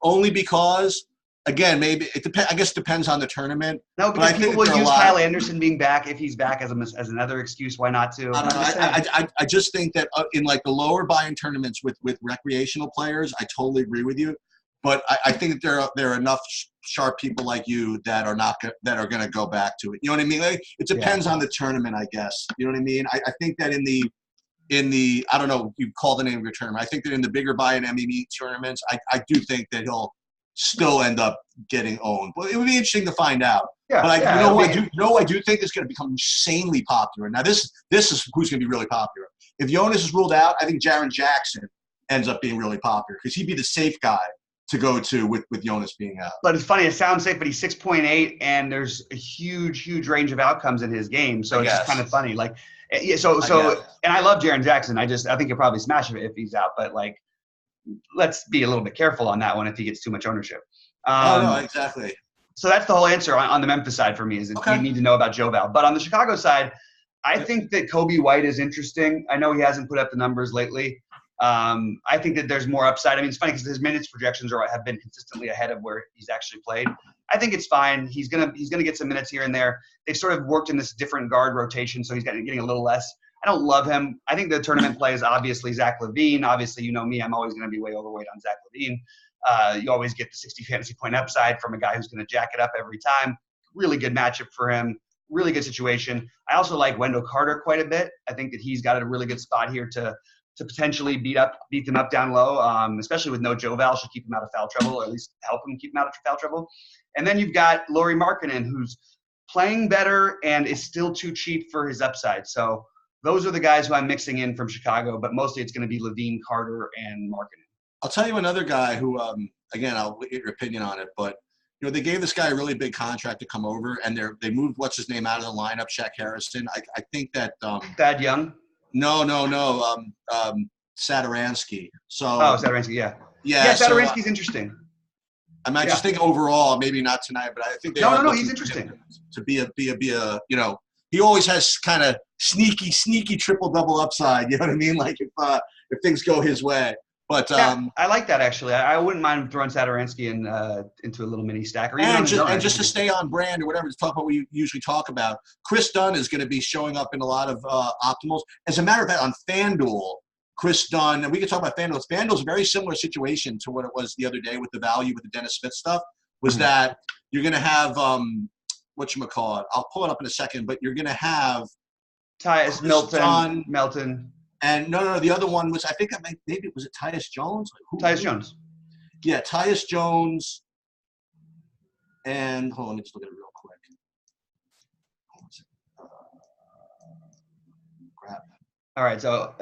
only because again, maybe it depends. I guess it depends on the tournament. No, because people will use Kyle Anderson being back if he's back as another excuse. Why not to? I don't know. I just think that in like the lower buy-in tournaments with recreational players, I totally agree with you. But I think that there are enough sharp people like you that are going to go back to it. You know what I mean? Like, it depends on the tournament, I guess. You know what I mean? I think that in the I don't know, you call the name of your tournament. I think that in the bigger buy-in MME tournaments, I do think that he'll still end up getting owned. But it would be interesting to find out. Yeah, but I do think it's going to become insanely popular. Now this is who's going to be really popular. If Jonas is ruled out, I think Jaren Jackson ends up being really popular because he'd be the safe guy to go to with Jonas being out. But it's funny, it sounds safe, but he's 6.8, and there's a huge range of outcomes in his game. So it's just kind of funny. Like, yeah, so and I love Jaren Jackson. I think he'll probably smash it if he's out. But like, let's be a little bit careful on that one if he gets too much ownership. No, exactly. So that's the whole answer on the Memphis side for me is that you need to know about Joe Val. But on the Chicago side, I think that Kobe White is interesting. I know he hasn't put up the numbers lately. I think that there's more upside. I mean, it's funny because his minutes projections have been consistently ahead of where he's actually played. I think it's fine. He's gonna get some minutes here and there. They've sort of worked in this different guard rotation, so he's getting a little less. I don't love him. I think the tournament play is obviously Zach LaVine. Obviously, you know me, I'm always going to be way overweight on Zach LaVine. You always get the 60 fantasy point upside from a guy who's going to jack it up every time. Really good matchup for him. Really good situation. I also like Wendell Carter quite a bit. I think that he's got a really good spot here to potentially beat them up down low, especially with no Joe Val. Should keep him out of foul trouble, or at least help him keep him out of foul trouble. And then you've got Lauri Markkanen, who's playing better and is still too cheap for his upside. So those are the guys who I'm mixing in from Chicago, but mostly it's going to be LaVine, Carter, and Markkanen. I'll tell you another guy who, again, I'll get your opinion on it, but you know, they gave this guy a really big contract to come over, and they moved what's his name out of the lineup, Shaq Harrison. I think that Thad Young. No. Saturansky. So. Oh, Saturansky, yeah. Yeah, Saturansky's interesting. I mean, I just think overall, maybe not tonight, but I think they No, he's interesting. To be a you know, he always has kind of sneaky triple double upside. You know what I mean? Like if things go his way. But yeah, I like that actually. I wouldn't mind throwing Satoransky into a little mini stack, or even and just to stay on brand or whatever, to talk about what we usually talk about. Chris Dunn is going to be showing up in a lot of optimals. As a matter of fact, on FanDuel, Chris Dunn, and we can talk about FanDuel. FanDuel's a very similar situation to what it was the other day with the value with the Dennis Smith stuff. Was that you're going to have whatchamacallit? I'll pull it up in a second, but you're going to have Tyus Melton. And no, the other one was, I think maybe it was Tyus Jones. Tyus Jones. Yeah, Tyus Jones. And hold on, let me just look at it real quick. Crap. All right, so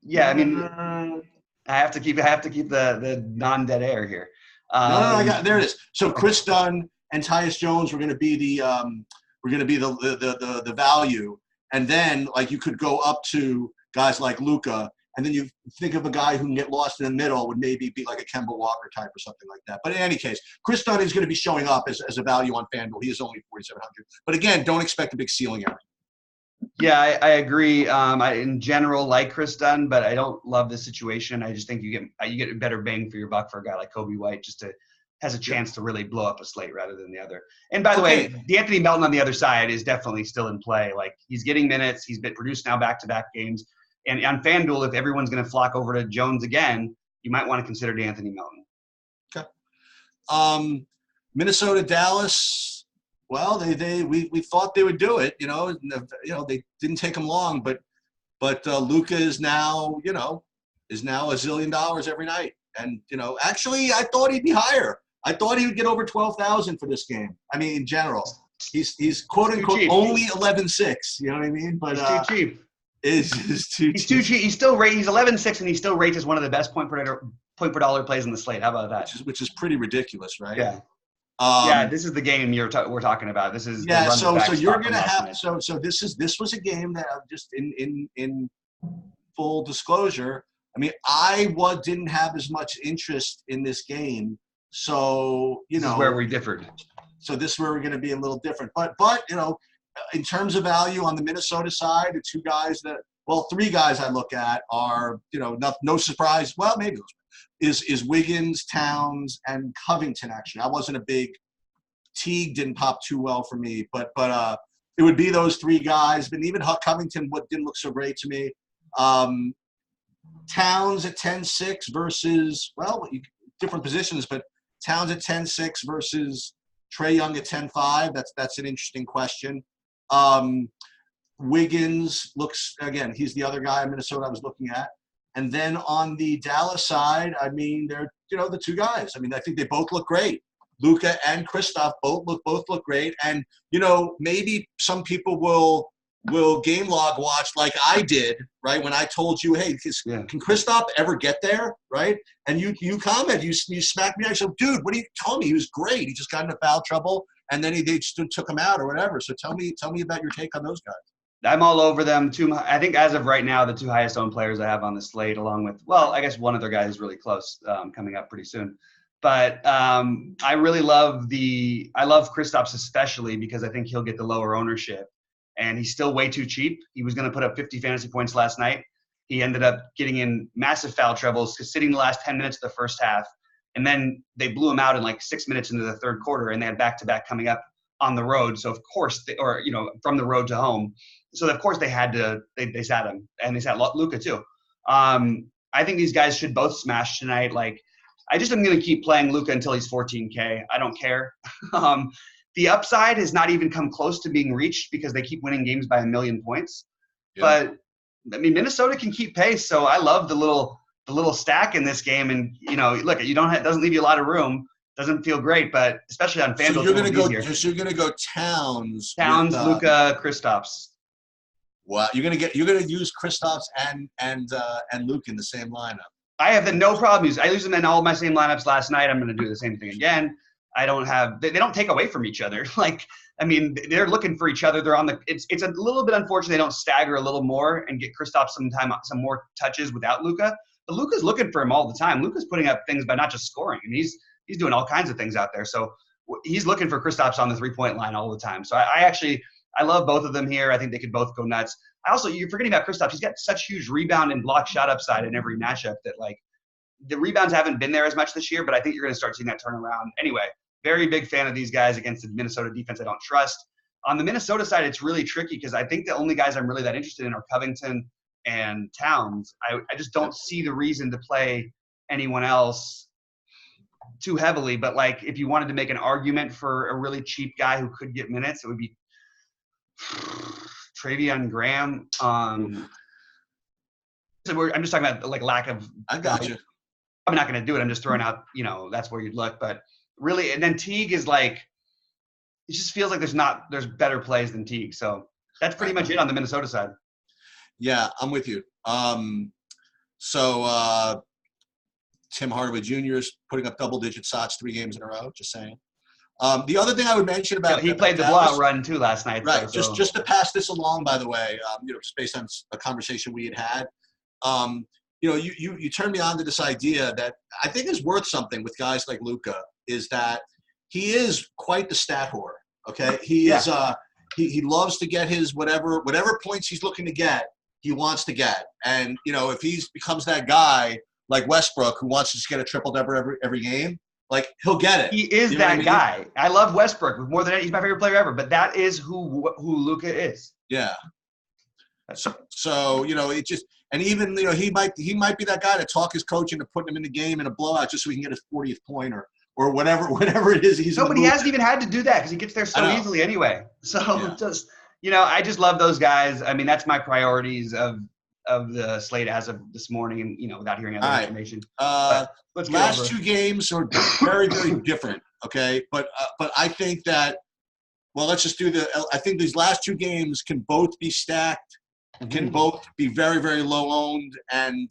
yeah, I mean, I have to keep the non-dead air here. I got there. It is. So Chris Dunn and Tyus Jones were going to be the value. And then, like, you could go up to guys like Luka, and then you think of a guy who can get lost in the middle would maybe be like a Kemba Walker type or something like that. But in any case, Chris Dunn is going to be showing up as a value on FanDuel. He is only 4,700. But again, don't expect a big ceiling out. Yeah, I agree. I in general like Chris Dunn, but I don't love this situation. I just think you get a better bang for your buck for a guy like Kobe White, has a chance to really blow up a slate rather than the other. And by the way, D'Anthony Melton on the other side is definitely still in play. Like, he's getting minutes. He's been produced now back-to-back games. And on FanDuel, if everyone's going to flock over to Jones again, you might want to consider D'Anthony Melton. Okay. Minnesota, Dallas. Well, we thought they would do it. They didn't take them long, but Luka is now $1 zillion every night. And actually, I thought he'd be higher. I thought he would get over 12,000 for this game. I mean, in general, he's quote unquote only 11.6. You know what I mean? But he's too cheap. He's too cheap. He's still he's 11.6, and he still rates as one of the best point per dollar plays in the slate. How about that? Which is pretty ridiculous, right? Yeah. This is the game we're talking about. This is So you're gonna have so this was a game that just in full disclosure. I mean, I didn't have as much interest in this game. So, this is where we differed. So this is where we're going to be a little different. But in terms of value on the Minnesota side, three guys I look at are, no surprise. Well, maybe is Wiggins, Towns, and Covington, actually. I wasn't a big – Teague didn't pop too well for me. But it would be those three guys. But even Covington didn't look so great to me. Towns at 10-6 versus, different positions, but Towns at 10-6 versus Trae Young at 10-5. That's an interesting question. Wiggins looks, again, he's the other guy in Minnesota I was looking at. And then on the Dallas side, I mean, they're, the two guys. I mean, I think they both look great. Luka and Kristaps both look great. And, maybe some people will game log watch like I did, right? When I told you, hey, can Kristaps ever get there, right? And you comment, you smacked me. I said, dude, what are you telling me? He was great. He just got into foul trouble, and then they just took him out or whatever. So tell me about your take on those guys. I'm all over them. I think as of right now, the two highest owned players I have on the slate, along with, I guess one other guy is really close, coming up pretty soon. But I really love Kristaps especially because I think he'll get the lower ownership. And he's still way too cheap. He was going to put up 50 fantasy points last night. He ended up getting in massive foul troubles, sitting the last 10 minutes of the first half. And then they blew him out in like 6 minutes into the third quarter, and they had back-to-back coming up on the road. So, of course, from the road to home. So, of course, they sat him. And they sat Luka, too. I think these guys should both smash tonight. Like, I just am going to keep playing Luka until he's 14K. I don't care. The upside has not even come close to being reached because they keep winning games by 1 million points. Yeah. But I mean, Minnesota can keep pace, so I love the little stack in this game. And look, doesn't leave you a lot of room. Doesn't feel great, but especially on FanDuel. So you're gonna go Towns, Luka, Kristaps. Wow, you're gonna use Kristaps and Luka in the same lineup. I have no problem. I used them in all my same lineups last night. I'm gonna do the same thing again. They don't take away from each other. Like, I mean, they're looking for each other. They're on it's a little bit unfortunate they don't stagger a little more and get Kristaps some more touches without Luka. But Luka's looking for him all the time. Luka's putting up things by not just scoring. I mean, he's doing all kinds of things out there. So he's looking for Kristaps on the 3-point line all the time. So I love both of them here. I think they could both go nuts. You're forgetting about Kristaps. He's got such huge rebound and block shot upside in every matchup that, like, the rebounds haven't been there as much this year, but I think you're going to start seeing that turnaround. Anyway, very big fan of these guys against the Minnesota defense I don't trust. On the Minnesota side, it's really tricky because I think the only guys I'm really that interested in are Covington and Towns. I just don't see the reason to play anyone else too heavily. But like, if you wanted to make an argument for a really cheap guy who could get minutes, it would be Travion Graham. I'm just talking about like lack of. I got you. I'm not going to do it. I'm just throwing out, that's where you'd look. But really, and then Teague is like, it just feels like there's better plays than Teague. So that's pretty much it on the Minnesota side. Yeah, I'm with you. Tim Hardaway Jr. is putting up double-digit shots 3 games in a row, just saying. The other thing I would mention about he played the blowout run too last night. Right. Though, so. Just to pass this along, by the way, just based on a conversation we had. You turned me on to this idea that I think is worth something with guys like Luka, is that he is quite the stat whore. Okay, he is. He loves to get his whatever points he's looking to get, he wants to get. And if he becomes that guy like Westbrook who wants to just get a triple-double every game, like he'll get it. He is that guy. I love Westbrook more than he's my favorite player ever. But that is who Luka is. Yeah. So it just. And even he might be that guy to talk his coach into putting him in the game in a blowout just so he can get his 40th point or whatever it is he's. No, but he hasn't even had to do that because he gets there so easily anyway. So I just love those guys. I mean, that's my priorities of the slate as of this morning, and without hearing other information. Last 2 games are very very different. Okay, but I think that let's just do I think these last 2 games can both be stacked. Can both be very, very low owned and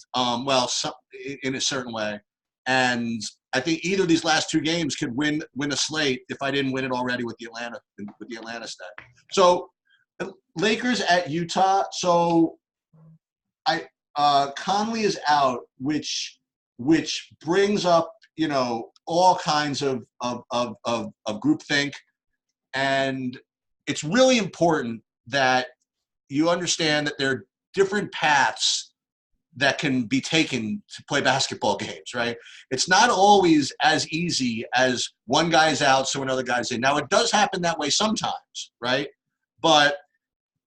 in a certain way. And I think either of these last 2 games could win a slate if I didn't win it already with the Atlanta stat. So Lakers at Utah. So Conley is out, which brings up all kinds of groupthink, and it's really important that you understand that there are different paths that can be taken to play basketball games, right? It's not always as easy as one guy's out, so another guy's in. Now, it does happen that way sometimes, right? But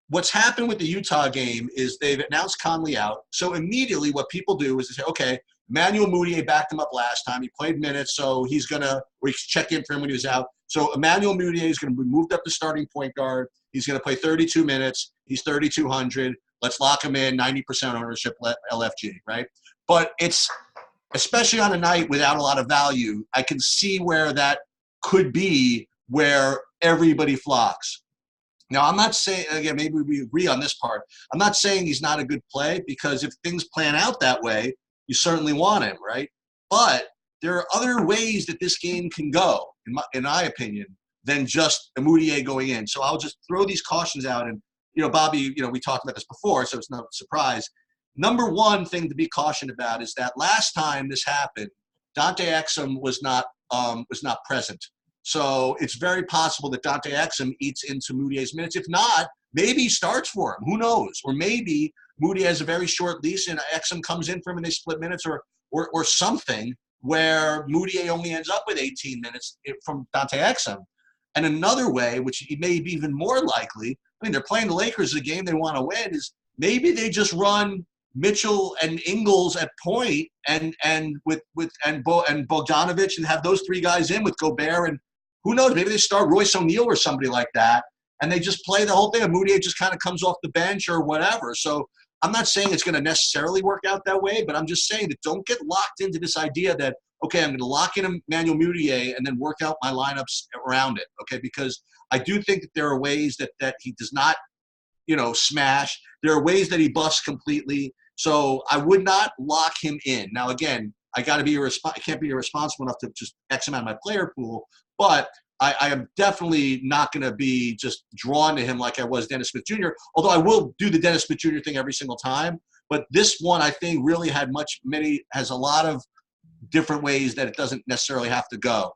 what's happened with the Utah game is they've announced Conley out. So immediately what people do is they say, okay, Emmanuel Mudiay backed him up last time. He played minutes, so we check in for him when he was out. So Emmanuel Mudiay is going to be moved up to starting point guard. He's going to play 32 minutes. He's 3,200. Let's lock him in, 90% ownership LFG, right? But it's, especially on a night without a lot of value, I can see where that could be where everybody flocks. Now, I'm not saying, again, maybe we agree on this part. I'm not saying he's not a good play, because if things plan out that way, you certainly want him, right? But there are other ways that this game can go, in my opinion, than just a Mudiay going in. So I'll just throw these cautions out. And, Bobby, we talked about this before, so it's no surprise. Number one thing to be cautioned about is that last time this happened, Dante Exum was not present. So it's very possible that Dante Exum eats into Mudiay's minutes. If not, maybe he starts for him. Who knows? Or maybe Mudiay has a very short leash and Exum comes in for him and they split minutes, or something where Mudiay only ends up with 18 minutes from Dante Exum. And another way, which may be even more likely, they're playing the Lakers a game they want to win, is maybe they just run Mitchell and Ingles at point and Bogdanovich and have those 3 guys in with Gobert, and who knows, maybe they start Royce O'Neal or somebody like that, and they just play the whole thing. And Mudiay just kind of comes off the bench or whatever. So I'm not saying it's going to necessarily work out that way, but I'm just saying that don't get locked into this idea that, okay, I'm going to lock in Emmanuel Mudiay and then work out my lineups around it, okay? Because I do think that there are ways that he does not, smash. There are ways that he busts completely. So I would not lock him in. Now, again, I can't be irresponsible enough to just X him out of my player pool, but I am definitely not going to be just drawn to him like I was Dennis Smith Jr., although I will do the Dennis Smith Jr. thing every single time. But this one, I think, really has a lot of different ways that it doesn't necessarily have to go.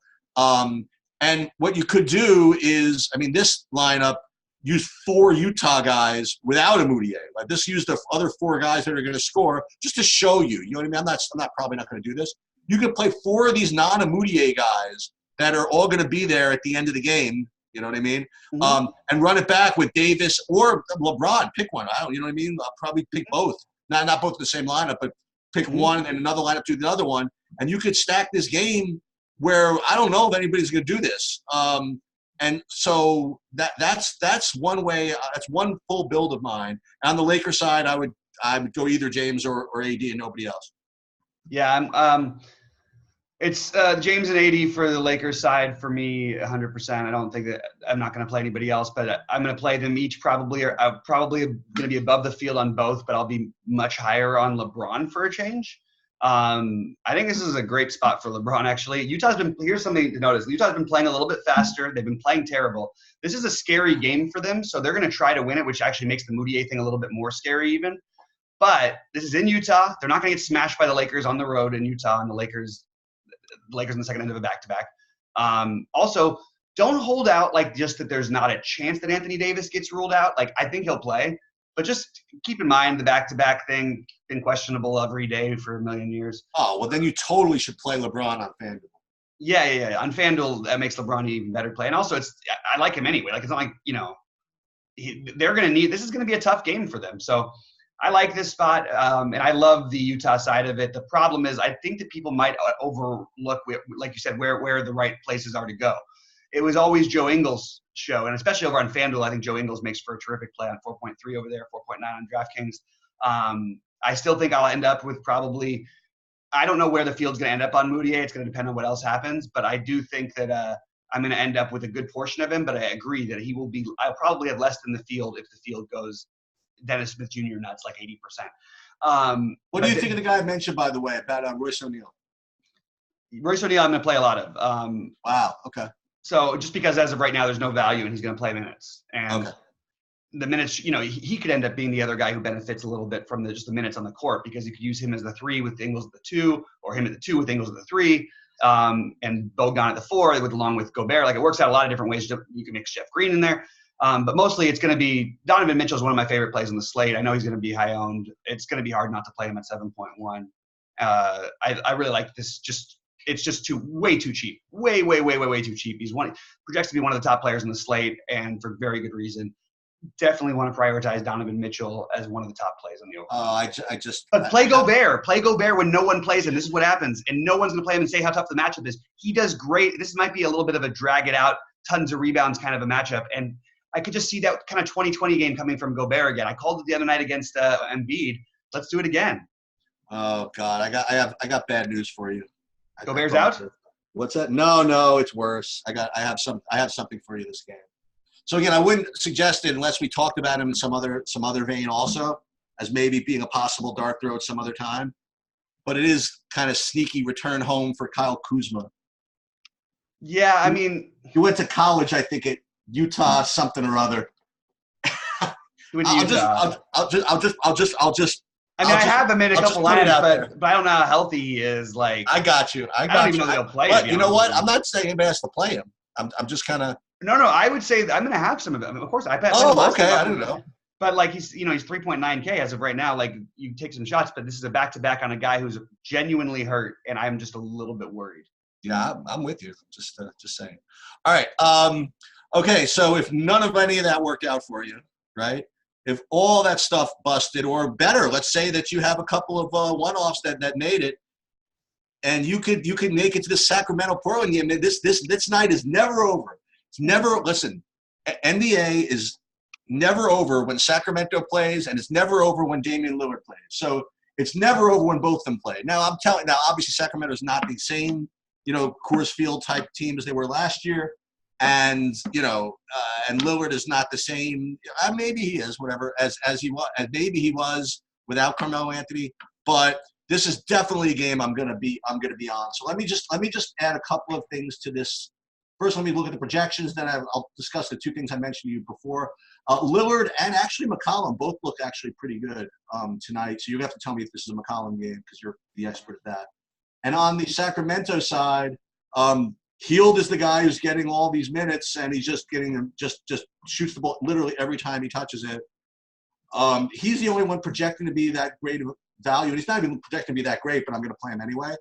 And what you could do is, this lineup, use 4 Utah guys without a Moutier. Like this used the other 4 guys that are going to score just to show you. You know what I mean? I'm probably not going to do this. You could play 4 of these non-Moutier guys that are all going to be there at the end of the game. You know what I mean? Mm-hmm. And run it back with Davis or LeBron. Pick one. You know what I mean? I'll probably pick both. Not both in the same lineup, but pick one and another lineup to the other one. And you could stack this game where I don't know if anybody's going to do this. And so that's one way. That's one full build of mine. On the Lakers side, I would go either James or AD and nobody else. Yeah, it's James and AD for the Lakers side for me, 100%. I don't think that I'm not going to play anybody else, but I'm going to play them each probably. I'm probably going to be above the field on both, but I'll be much higher on LeBron for a change. I think this is a great spot for LeBron, actually. Here's something to notice. Utah's been playing a little bit faster. They've been playing terrible. This is a scary game for them, so they're going to try to win it, which actually makes the Moutier thing a little bit more scary even. But this is in Utah. They're not going to get smashed by the Lakers on the road in Utah, and the Lakers in the second end of a back-to-back. Also, don't hold out like just that there's not a chance that Anthony Davis gets ruled out. Like, I think he'll play. But just keep in mind the back-to-back thing been questionable every day for a million years. Oh, well, then you totally should play LeBron on FanDuel. Yeah. On FanDuel, that makes LeBron even better play. And also, I like him anyway. Like, it's not like, they're going to need – this is going to be a tough game for them. So I like this spot, and I love the Utah side of it. The problem is I think that people might overlook, like you said, where the right places are to go. It was always Joe Ingles' show, and especially over on FanDuel, I think Joe Ingles makes for a terrific play on 4.3 over there, 4.9 on DraftKings. I still think I'll end up with probably – I don't know where the field's going to end up on Moutier. It's going to depend on what else happens, but I do think that I'm going to end up with a good portion of him, but I agree that he will be – I'll probably have less than the field if the field goes Dennis Smith Jr. nuts, like 80%. What do you think of the guy I mentioned, by the way, about Royce O'Neal? Royce O'Neal I'm going to play a lot of. Wow, okay. So just because as of right now there's no value and he's going to play minutes. And the minutes, he could end up being the other guy who benefits a little bit from just the minutes on the court because you could use him as the 3 with Ingles at the 2 or him at the 2 with Ingles at the 3 and Bogan at the 4 along with Gobert. Like it works out a lot of different ways. You can mix Jeff Green in there. But mostly it's going to be Donovan Mitchell is one of my favorite plays on the slate. I know he's going to be high owned. It's going to be hard not to play him at 7.1. I really like this. It's just way too cheap. Way too cheap. He's projects to be one of the top players in the slate, and for very good reason. Definitely want to prioritize Donovan Mitchell as one of the top plays on the overall. But play Gobert. Play Gobert when no one plays him. This is what happens, and no one's going to play him and say how tough the matchup is. He does great. This might be a little bit of a drag it out, tons of rebounds kind of a matchup, and I could just see that kind of 2020 game coming from Gobert again. I called it the other night against Embiid. Let's do it again. Oh God, I got bad news for you. Gobert's out? What's that? No, it's worse. I have something for you this game. So again, I wouldn't suggest it unless we talked about him in some other vein also, as maybe being a possible dart throw at some other time. But it is kind of sneaky return home for Kyle Kuzma. Yeah, I mean, he went to college, I think, at Utah something or other. I'll just. I mean, I have him in a couple lines, but I don't know how healthy he is. Like, I got you. I don't even know he'll play. But you know what? I'm not saying anybody has to play him. I'm just kind of. No. I would say I'm going to have some of them. Of course, I bet. Oh, okay. I don't know. But like he's 3.9K as of right now. Like you take some shots, but this is a back-to-back on a guy who's genuinely hurt, and I'm just a little bit worried. Yeah, I'm with you. Just saying. All right. Okay. So if none of any of that worked out for you, right? If all that stuff busted, or better, let's say that you have a couple of one-offs that made it, and you could make it to the Sacramento Portland game. This night is never over. It's never. Listen, NBA is never over when Sacramento plays, and it's never over when Damian Lillard plays. So it's never over when both of them play. Now obviously Sacramento is not the same, Coors Field type team as they were last year. And and Lillard is not the same. Maybe he is, whatever, as maybe he was without Carmelo Anthony. But this is definitely a game I'm gonna be on. So let me just add a couple of things to this. First, let me look at the projections. Then I'll discuss the two things I mentioned to you before. Lillard and actually McCollum both look actually pretty good tonight. So you have to tell me if this is a McCollum game because you're the expert at that. And on the Sacramento side. Hield is the guy who's getting all these minutes, and he's just getting just shoots the ball literally every time he touches it. He's the only one projecting to be that great of a value, and he's not even projecting to be that great, but I'm going to play him anyway.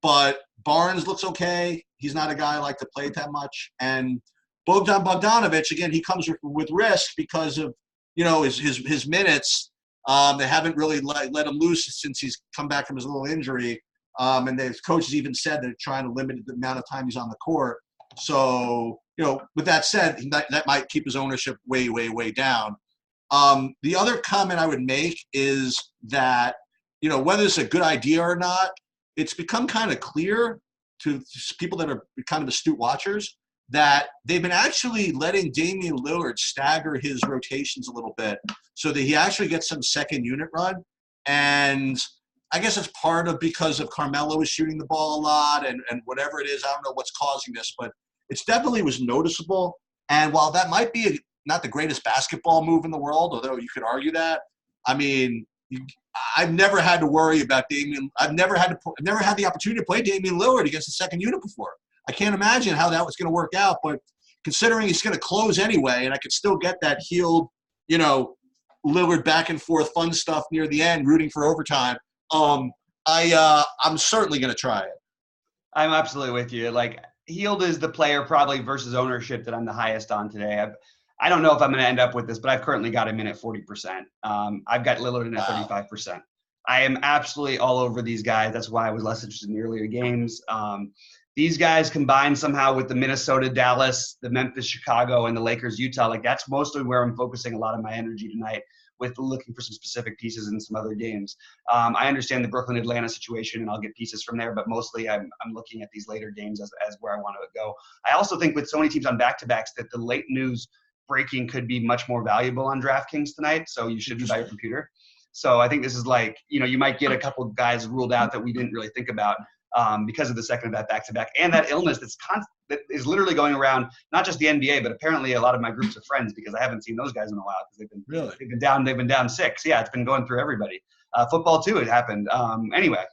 But Barnes looks okay. He's not a guy I like to play that much. And Bogdan Bogdanovic, again, he comes with risk because of, his minutes. They haven't really let him loose since he's come back from his little injury. And the coaches even said they're trying to limit the amount of time he's on the court. So, with that said, that might keep his ownership way, way, way down. The other comment I would make is that, whether it's a good idea or not, it's become kind of clear to people that are kind of astute watchers that they've been actually letting Damian Lillard stagger his rotations a little bit so that he actually gets some second unit run. And I guess it's because of Carmelo is shooting the ball a lot and whatever it is. I don't know what's causing this, but it's definitely was noticeable. And while that might be not the greatest basketball move in the world, although you could argue that, I mean, I've never had to worry about Damian. I've never had the opportunity to play Damian Lillard against the second unit before. I can't imagine how that was going to work out, but considering he's going to close anyway, and I could still get that Hield, Lillard back and forth fun stuff near the end, rooting for overtime. I'm certainly going to try it. I'm absolutely with you. Like, Hield is the player probably versus ownership that I'm the highest on today. I don't know if I'm going to end up with this, but I've currently got him in at 40%. I've got Lillard in at 35%. I am absolutely all over these guys. That's why I was less interested in the earlier games. These guys combined somehow with the Minnesota, Dallas, the Memphis, Chicago, and the Lakers, Utah. Like, that's mostly where I'm focusing a lot of my energy tonight, with looking for some specific pieces in some other games. I understand the Brooklyn-Atlanta situation, and I'll get pieces from there, but mostly I'm looking at these later games as where I want to go. I also think with so many teams on back-to-backs that the late news breaking could be much more valuable on DraftKings tonight, so you should be by your computer. So I think this is like, you might get a couple of guys ruled out that we didn't really think about because of the second of that back-to-back and that illness that is literally going around, not just the NBA, but apparently a lot of my groups of friends, because I haven't seen those guys in a while because they've been down 6. Yeah, it's been going through everybody. Football too, it happened. Anyway,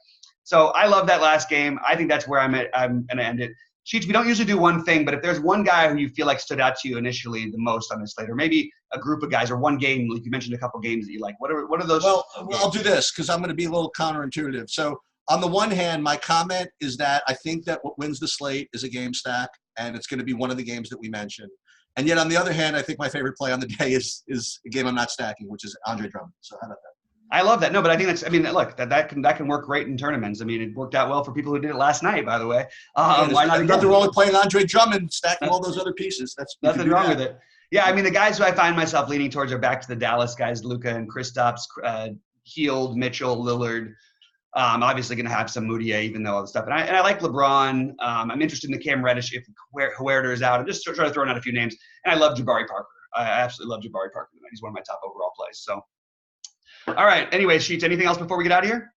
so I love that last game. I think that's where I'm going to end it. Sheets, we don't usually do one thing, but if there's one guy who you feel like stood out to you initially the most on this slate, or maybe a group of guys or one game, like you mentioned a couple games that you like, what are those? Well, I'll do this because I'm going to be a little counterintuitive. So on the one hand, my comment is that I think that what wins the slate is a game stack, and it's going to be one of the games that we mentioned. And yet on the other hand, I think my favorite play on the day is a game I'm not stacking, which is Andre Drummond. So how about that? I love that. No, but I think look, that can work great in tournaments. I mean, it worked out well for people who did it last night, by the way. Why not? Nothing wrong with playing Andre Drummond, stacking all those other pieces. That's nothing wrong with it. Yeah, I mean, the guys who I find myself leaning towards are back to the Dallas guys, Luka and Kristaps, Hield, Mitchell, Lillard. Obviously going to have some Moutier, even though all the stuff. And I like LeBron. I'm interested in the Cam Reddish if Huerter is out. I'm just trying to throw out a few names. And I love Jabari Parker. I absolutely love Jabari Parker. He's one of my top overall plays. So. All right. Anyway, Sheets, anything else before we get out of here?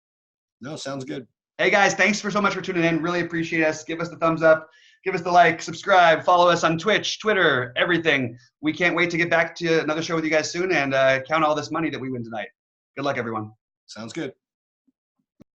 No, sounds good. Hey, guys, thanks so much for tuning in. Really appreciate us. Give us the thumbs up. Give us the like, subscribe, follow us on Twitch, Twitter, everything. We can't wait to get back to another show with you guys soon and count all this money that we win tonight. Good luck, everyone. Sounds good.